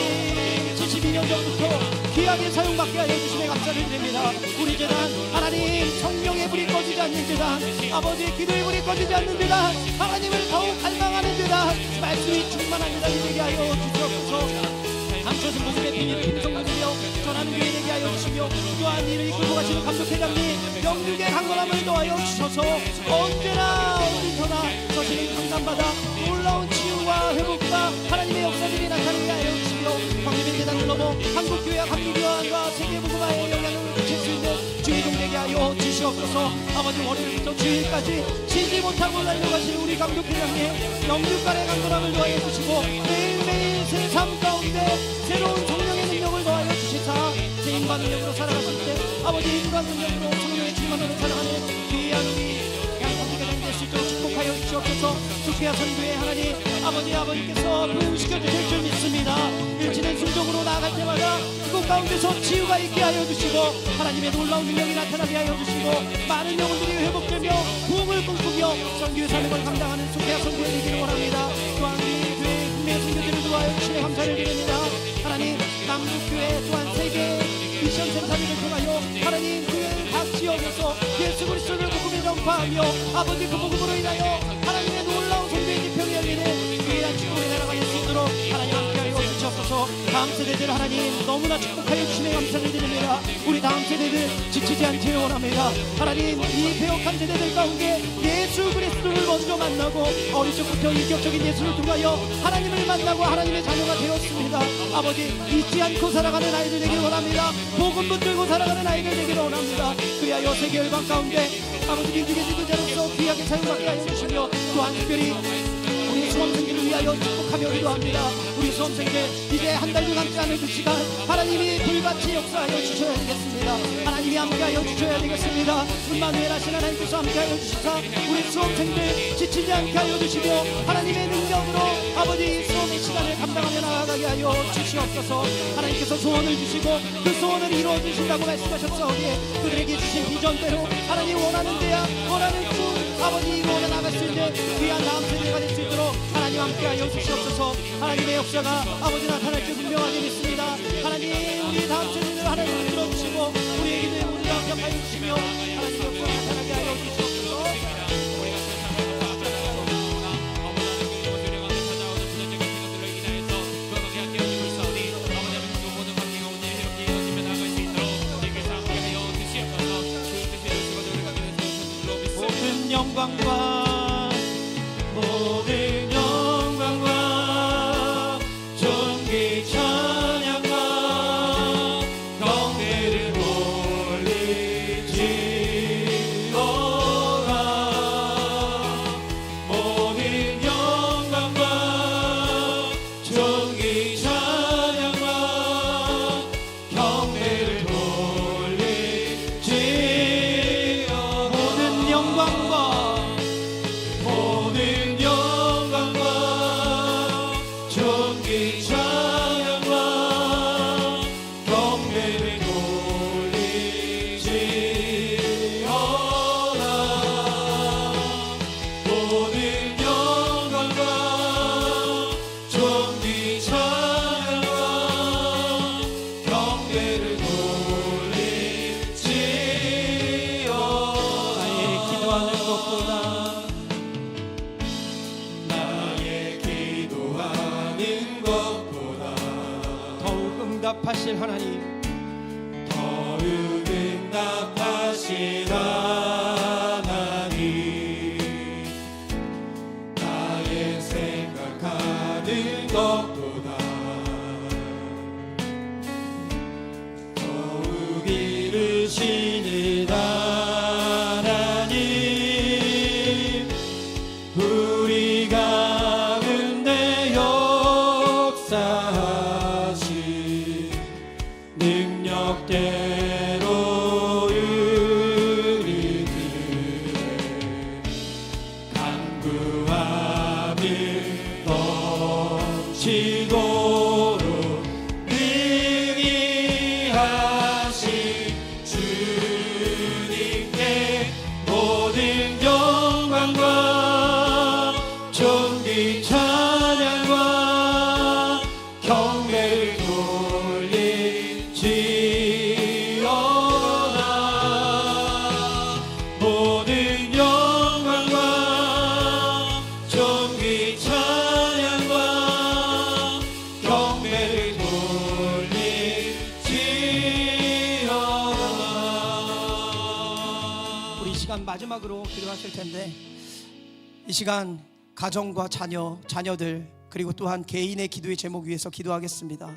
72년 전부터 귀하게 사용받게 하여 주심에 감사를 드립니다. 우리 재단 하나님 성령의 불이 꺼지지 않는 재단 아버지의 기도의 불이 꺼지지 않는 재단 하나님을 더욱 갈망하는 재단 말씀이 충만한 재단이 되게 하여 주시옵소서. 감춰진 복음의 비밀을 힘성하며 전하는 교회 되게 하여 주시며 또한 이를 이끌고 가시는 감독회장님 영육의 강건함을 더하여 주셔서 언제나 어디서나 저신을 강단받아 놀라운 치유와 회복과 하나님의 역사들이 나타나게 하여 주시며 광림의 재단을 넘어 한국교회와 감리교회와 세계복음화에 영향을 미칠 수 있는 주의종 되게 하여 주시옵소서. 아버지 월요일부터 주일까지 쉬지 못하고 달려가시는 우리 감독회장님 영육간의 강건함을 더하여 주시고 매일매일 새 삶 가운데 새로운 성령의 능력을 더하여 주시사 새 인간 능력으로 살아가실 때 아버지 인간 능력으로 성령의 충만으로 살아가는 귀한 우리 양성교회장 될 수 있도록 축복하여 주시옵소서. 주께야 선교회 하나님 아버지께서 부흥시켜 주실 줄 믿습니다. 일치된 순종으로 나아갈 때마다 그곳 가운데서 치유가 있게 하여 주시고 하나님의 놀라운 능력이 나타나게 하여 주시고 많은 영혼들이 회복되며 부흥을 꿈꾸며 선교의 사명을 감당하는 주께야 선교회 되기를 원합니다. 또한 우리 교회 국내 선교들을 도와여 주시며 감사를 드립니다. 하나님 남북교회 또한 세계 미션 센터들을 통하여 하나님 그 각 지역에서 예수 그리스도를 복음을 전파하며 아버지 그 복음으로 인하여 하나님의 놀라운 선교의 지평이 열리는 귀한 축복의 나라가 될 수 있도록 하나님 함께하여 주시옵소서. 다음 세대들 하나님 너무나 축복하여 주시며 감사를 드립니다. 우리 다음 세대들 지치지 않기를 원합니다. 하나님 이 배역한 세대들 가운데 예수 그리스도를 먼저 만나고 어릴 적부터 인격적인 예수를 통하여 하나님을 만나고 하나님의 자녀가 되었습니다. 아버지 잊지 않고 살아가는 아이들 되기를 원합니다. 복음 붙들고 살아가는 아이들 되기를 원합니다. 그리하여 세계 열방 가운데 아버지 민족의 지도자로서 귀하게 사용받게 하여 주시며 또한 특별히 우리 수험생들을 위하여 축복하며 기도합니다. 우리 수험생들 이제 한 달도 남지 않은 그 시간 하나님이 불같이 역사하여 주셔야 되겠습니다. 하나님이 함께하여 주셔야 되겠습니다. 임마누엘 하신 하나님께서 함께하여 주시사 우리 수험생들 지치지 않게 하여 주시며 하나님의 능력으로 아버지 수험의 시간을 감당하며 나아가게 하여 주시옵소서. 하나님께서 소원을 주시고 그 소원을 이루어 주신다고 말씀하셨사오니 그들에게 주신 비전대로 하나님 원하는 데야 원하는 꿈 아버지 이루어 나갈 수 있는 귀한 다음 세대가 될 수 있도록 하나님 함께하여 주시옵소서. 하나님의 역사가 아버지 나타날 줄 분명하게 믿습니다. 하나님 우리 다음 세대를 하나님 들어주시고 우리의 기도에 모두 다 응답하여 주시며 하나님의 역사가 나타나게 하여 주시옵소서. 영광과 모든 영광과 존귀 찬양과 경배를 올리지어다. 모든 영광과 존귀 찬양과 경배를 올리지어다. 모든 영광과 모든 영광과 존귀 찬양과 경배를 돌리지어다. 모든 영광과 존귀 찬양과 경배를 돌리지어다. 나의 기도하는 것보다 나의 기도하는 것보다 더욱 응답하실 하나님, 더욱 응답하신 하나님, 나의 생각하는 것보다 더욱 이루시는 하나님, 우리 가운데 역사하신 능력대로 우리들의 간구함을 넘치도록 능히 하신 주님께 모든 영광과 존귀 찬양과 경배를 돌리지어다. 모든 영광과 존귀 찬양과 경배를 돌리지어다. 우리 이 시간 마지막으로 기도하실 텐데, 이 시간 가정과 자녀들 그리고 또한 개인의 기도의 제목 위해서 기도하겠습니다.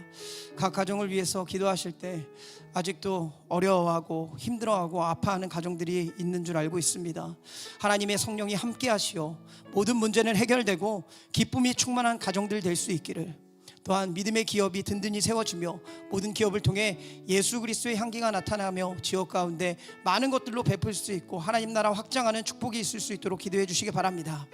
각 가정을 위해서 기도하실 때 아직도 어려워하고 힘들어하고 아파하는 가정들이 있는 줄 알고 있습니다. 하나님의 성령이 함께 하시어 모든 문제는 해결되고 기쁨이 충만한 가정들 될 수 있기를, 또한 믿음의 기업이 든든히 세워지며 모든 기업을 통해 예수 그리스도의 향기가 나타나며 지역 가운데 많은 것들로 베풀 수 있고 하나님 나라 확장하는 축복이 있을 수 있도록 기도해 주시기 바랍니다.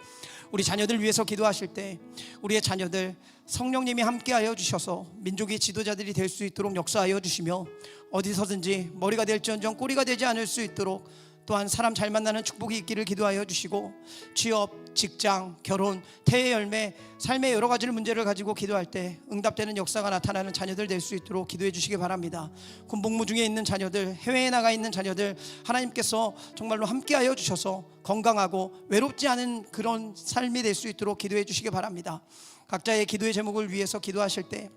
우리 자녀들 위해서 기도하실 때 우리의 자녀들 성령님이 함께하여 주셔서 민족의 지도자들이 될 수 있도록 역사하여 주시며 어디서든지 머리가 될지언정 꼬리가 되지 않을 수 있도록 또한 사람 잘 만나는 축복이 있기를 기도하여 주시고, 취업, 직장, 결혼, 태의 열매, 삶의 여러 가지 문제를 가지고 기도할 때 응답되는 역사가 나타나는 자녀들 될 수 있도록 기도해 주시기 바랍니다. 군복무 중에 있는 자녀들, 해외에 나가 있는 자녀들, 하나님께서 정말로 함께하여 주셔서 건강하고 외롭지 않은 그런 삶이 될 수 있도록 기도해 주시기 바랍니다. 각자의 기도의 제목을 위해서 기도하실 때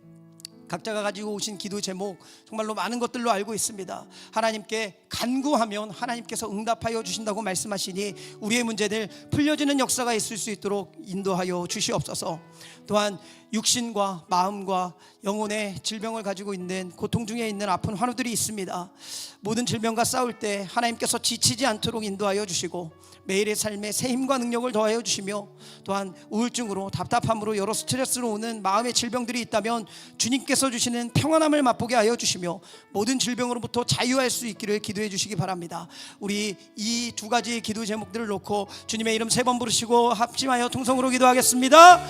각자가 가지고 오신 기도 제목 정말로 많은 것들로 알고 있습니다. 하나님께 간구하면 하나님께서 응답하여 주신다고 말씀하시니 우리의 문제들 풀려지는 역사가 있을 수 있도록 인도하여 주시옵소서. 또한 육신과 마음과 영혼의 질병을 가지고 있는 고통 중에 있는 아픈 환우들이 있습니다. 모든 질병과 싸울 때 하나님께서 지치지 않도록 인도하여 주시고 매일의 삶에 새 힘과 능력을 더하여 주시며, 또한 우울증으로 답답함으로 여러 스트레스로 오는 마음의 질병들이 있다면 주님께서 주시는 평안함을 맛보게 하여 주시며 모든 질병으로부터 자유할 수 있기를 기도해 주시기 바랍니다. 우리 이 두 가지 기도 제목들을 놓고 주님의 이름 3번 부르시고 합심하여 통성으로 기도하겠습니다.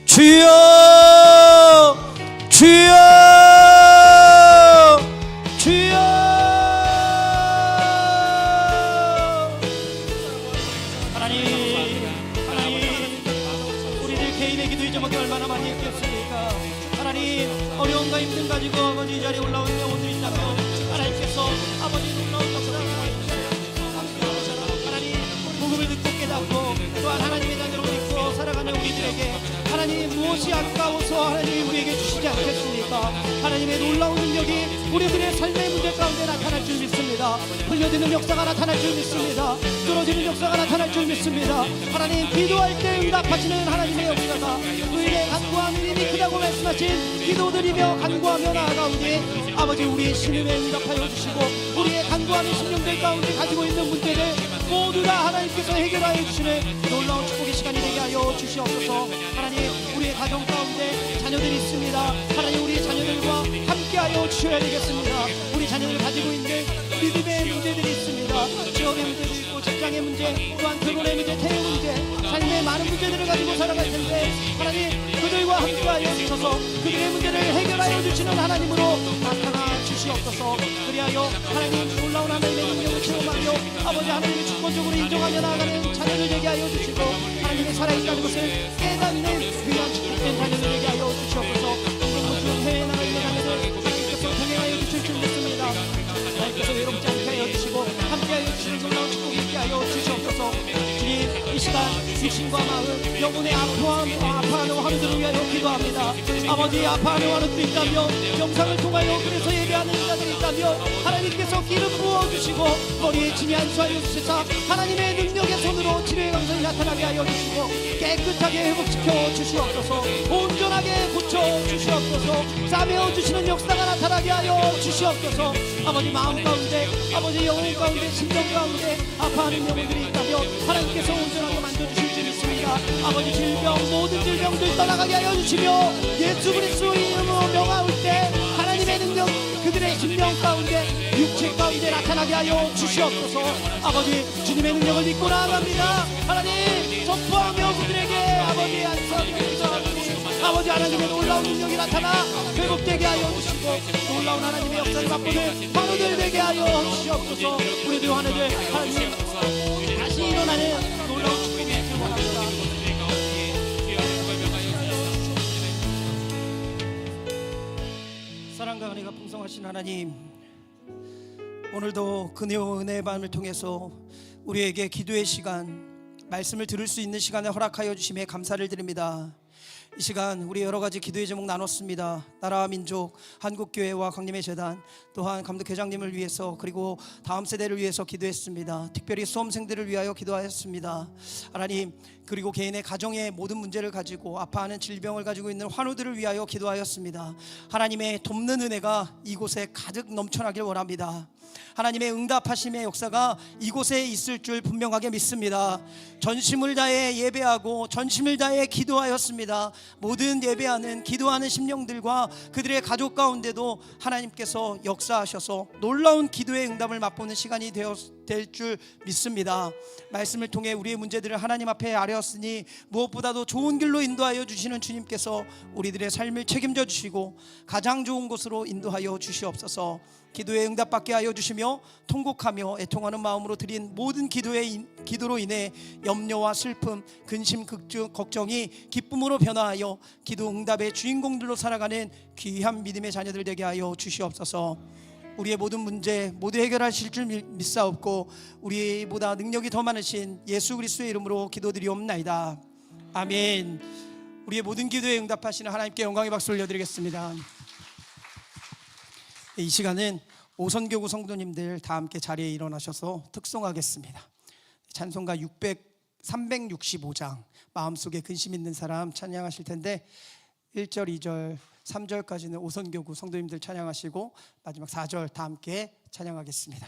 주여 주여 주여. 얼마나 많이 있겠습니까? 하나님, 어려움과 힘듦 가지고 아버지 이 자리에 올라온 영혼들이 있다면 하나님께서 아버지 놀라운 역사를 하나님 복음을 듣고 깨닫고 또한 하나님의 자녀로 믿고 살아가는 우리들에게 하나님 무엇이 아까워서 하나님이 우리에게 주시지 않겠습니까? 주시옵소서. 하나님의 놀라운 능력이 우리들의 삶의 문제 가운데 나타날 줄 믿습니다. 흘려지는 역사가 나타날 줄 믿습니다. 뚫어지는 역사가 나타날 줄 믿습니다. 하나님, 기도할 때 응답하시는 하나님의 역사가 의인의 간구함이 힘이 크다고 말씀하신 기도드리며 간구하며 나아가오니 아버지, 우리의 신음에 응답하여 주시고 우리의 간구하는 심령들 가운데 가지고 있는 문제를 모두 다 하나님께서 해결하여 주시는 놀라운 축복의 시간이 되게 하여 주시옵소서. 하나님, 우리의 가정 가운데 자녀들이 있습니다. 하나님, 우리의 자녀들과 함께하여 주셔야 되겠습니다. 우리 자녀들 가지고 있는 믿음의 문제들이 있습니다. 지역의 문제도 있고 직장의 문제, 또한 결혼의 문제, 태의 문제, 삶의 많은 문제들을 가지고 살아갈 텐데 하나님, 그들과 함께하여 주셔서 그들의 문제를 해결하여 주시는 하나님으로 나타나 주시옵소서. 그리하여 하나님, 놀라운 하나님의 능력을 체험하며 아버지 하나님의 주권적으로 인정하며 나아가는 자녀들 되게 하여 주시고 하나님의 살아있다는 것을 깨닫는 귀한 축복된 자녀들 되게 하여 주시옵소서. 모든 해외 나라의 자녀들 하나님께서 동행하여 주실 줄 믿습니다. 하나님께서 외롭지 않게 하여 주시고 함께하여 주시는 놀라운 축복이 있게 하여 주시옵소서. 주님, 이 시간 육신과 마음, 영혼의 아파하는 환우들을 위하여 기도합니다. 아버지, 아파하는 환우들이 있다며 영상을 통하여 그래서 예배하는 자들이 있다며 하나님께서 기름 부어주시고 머리에 진이 안수하여 주시사 하나님의 능력의 손으로 치료의 감성이 나타나게 하여 주시고 깨끗하게 회복시켜 주시옵소서. 온전하게 고쳐 주시옵소서. 싸매어 주시는 역사가 나타나게 하여 주시옵소서. 아버지, 마음 가운데, 아버지 영혼 가운데, 심령 가운데 아파하는 영혼들이 있다며 하나님께서 온전하게 만져주실 줄 믿습니다. 아버지, 질병, 모든 질병들 떠나가게 하여 주시며 예수 그리스도의 이름으로 명하올 때 하나님의 능력 그들의 심령 가운데, 육체 가운데 나타나게 하여 주시옵소서. 아버지, 주님의 능력을 믿고 나아갑니다. 하나님, 선포하며 그들에게 아버지 안수하며 기도하고 아버지 하나님의 놀라운 능력이 나타나 회복되게 하여 주시고 놀라운 하나님의 역사를 맛보는 환우들 되게 하여 주시옵소서. 우리들 환우들 하나님 다시 일어나는 놀라운 축복이 기원합니다. 사랑과 은혜가 풍성하신 하나님, 오늘도 그네와 은혜의 밤을 통해서 우리에게 기도의 시간, 말씀을 들을 수 있는 시간을 허락하여 주심에 감사를 드립니다. 이 시간 우리 여러 가지 기도의 제목 나눴습니다. 나라와 민족, 한국교회와 강림의 재단, 또한 감독회장님을 위해서, 그리고 다음 세대를 위해서 기도했습니다. 특별히 수험생들을 위하여 기도하였습니다. 하나님, 그리고 개인의 가정의 모든 문제를 가지고 아파하는 질병을 가지고 있는 환우들을 위하여 기도하였습니다. 하나님의 돕는 은혜가 이곳에 가득 넘쳐나길 원합니다. 하나님의 응답하심의 역사가 이곳에 있을 줄 분명하게 믿습니다. 전심을 다해 예배하고 전심을 다해 기도하였습니다. 모든 예배하는 기도하는 심령들과 그들의 가족 가운데도 하나님께서 역사하셔서 놀라운 기도의 응답을 맛보는 시간이 될 줄 믿습니다. 말씀을 통해 우리의 문제들을 하나님 앞에 아뢰었으니 무엇보다도 좋은 길로 인도하여 주시는 주님께서 우리들의 삶을 책임져 주시고 가장 좋은 곳으로 인도하여 주시옵소서. 기도에 응답받게 하여 주시며 통곡하며 애통하는 마음으로 드린 모든 기도로 인해 염려와 슬픔, 근심, 걱정이 기쁨으로 변화하여 기도 응답의 주인공들로 살아가는 귀한 믿음의 자녀들 되게 하여 주시옵소서. 우리의 모든 문제 모두 해결하실 줄 믿사옵고 우리보다 능력이 더 많으신 예수 그리스도의 이름으로 기도드리옵나이다. 아멘. 우리의 모든 기도에 응답하시는 하나님께 영광의 박수 올려드리겠습니다. 이 시간은 오선교구 성도님들 다 함께 자리에 일어나셔서 특송하겠습니다. 찬송가 365장 마음속에 근심 있는 사람 찬양하실 텐데 1절, 2절, 3절까지는 오선교구 성도님들 찬양하시고 마지막 4절 다 함께 찬양하겠습니다.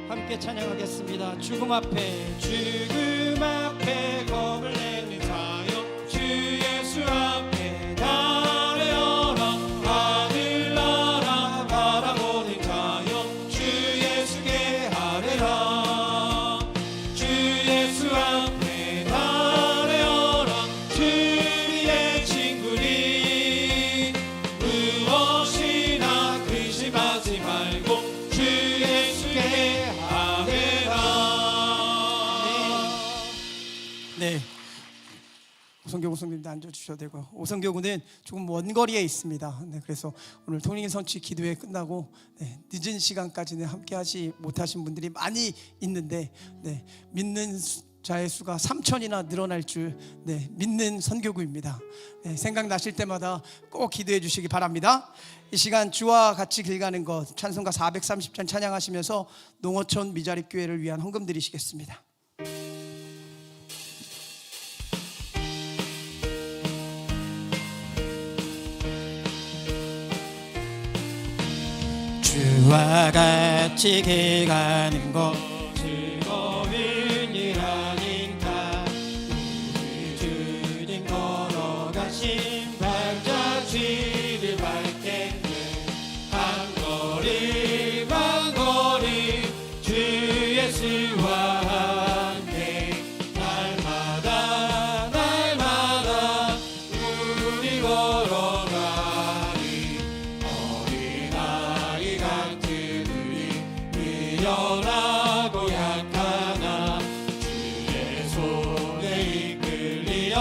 함께 찬양하겠습니다. 죽음 앞에 겁을 내는 자여 주 예수 앞에 나래어라. 하늘나라 바라보는 자여 주 예수께 아뢰라. 주 예수 앞에 나래어라. 주의 친구니 무엇이나 근심하지 말고 주 예수께 네, 오성교 군님도 앉아주셔도 되고, 오성교 군은 조금 먼 거리에 있습니다. 네, 그래서 오늘 통일선취 기도회 끝나고 늦은 시간까지는 함께하지 못하신 분들이 많이 있는데, 믿는 자의 수가 3,000이나 늘어날 줄 믿는 선교구입니다. 생각나실 때마다 꼭 기도해 주시기 바랍니다. 이 시간 주와 같이 길 가는 것 찬송가 430장 찬양하시면서 농어촌 미자립교회를 위한 헌금 드리시겠습니다. 주와 같이 길 가는 것 즐거운 일 아닌가. 우리 주님 걸어가신 발자취를 밟겠네. 한 걸음 한 걸음 주 예수와 함께 날마다 날마다 우리 걸어가리. 어린아이 같은 우리 미련하고 약하나 주의 손에 이끌리어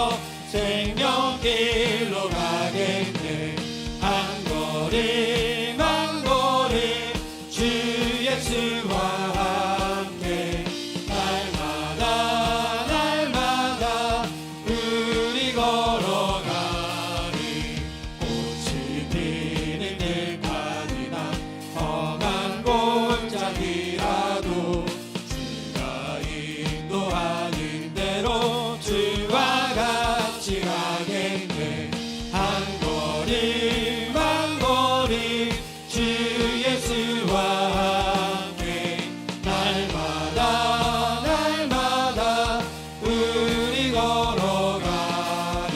생명길로 가겠네. 한 걸음 한 걸음 주 예수와 함께 날마다 날마다 우리 걸어가리. 꽃이 피는 들판이나 험한 골짜기라도 주가 인도하는 대로 주와 같이 가겠네. 한 걸음 한 걸음 주 예수와 함께 날마다 날마다 우리 걸어가리.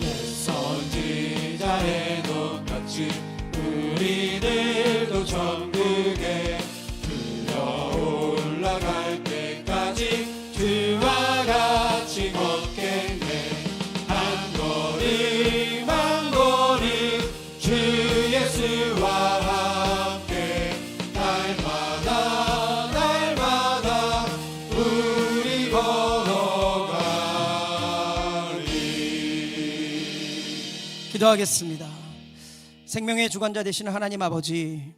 옛 선지자의 똑같이 우리들도 천국에 들어 올라갈 때까지 주와 같이 걷겠네. 한 걸음 한 걸음 주 예수와 함께 날마다 날마다 우리 걸어가리. 기도하겠습니다. 생명의 주관자 되시는 하나님 아버지,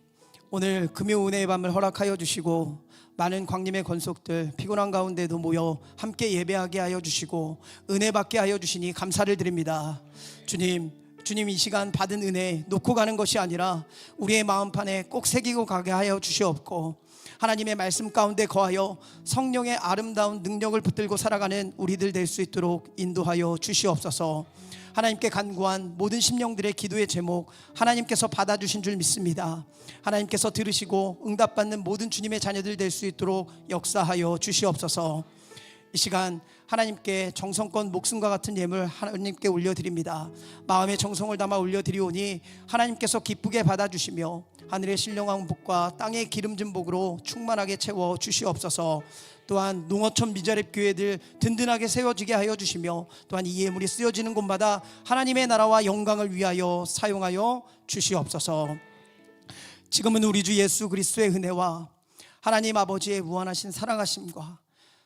오늘 금요 은혜의 밤을 허락하여 주시고 많은 광림의 권속들 피곤한 가운데도 모여 함께 예배하게 하여 주시고 은혜 받게 하여 주시니 감사를 드립니다. 주님 이 시간 받은 은혜 놓고 가는 것이 아니라 우리의 마음판에 꼭 새기고 가게 하여 주시옵고, 하나님의 말씀 가운데 거하여 성령의 아름다운 능력을 붙들고 살아가는 우리들 될 수 있도록 인도하여 주시옵소서. 하나님께 간구한 모든 심령들의 기도의 제목 하나님께서 받아주신 줄 믿습니다. 하나님께서 들으시고 응답받는 모든 주님의 자녀들 될 수 있도록 역사하여 주시옵소서. 이 시간 하나님께 정성껏 목숨과 같은 예물 하나님께 올려드립니다. 마음의 정성을 담아 올려드리오니 하나님께서 기쁘게 받아주시며 하늘의 신령한 복과 땅의 기름진 복으로 충만하게 채워 주시옵소서. 또한 농어촌 미자립 교회들 든든하게 세워지게 하여 주시며, 또한 이 예물이 쓰여지는 곳마다 하나님의 나라와 영광을 위하여 사용하여 주시옵소서. 지금은 우리 주 예수 그리스도의 은혜와 하나님 아버지의 무한하신 사랑하심과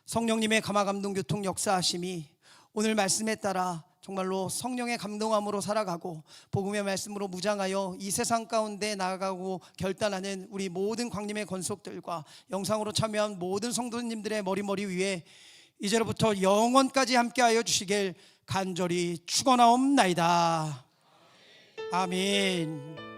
성령님의 감화감동 교통 역사하심이 오늘 말씀에 따라 정말로 성령의 감동함으로 살아가고 복음의 말씀으로 무장하여 이 세상 가운데 나아가고 결단하는 우리 모든 광림의 권속들과 영상으로 참여한 모든 성도님들의 머리 위에 이제로부터 영원까지 함께하여 주시길 간절히 축원하옵나이다. 아멘.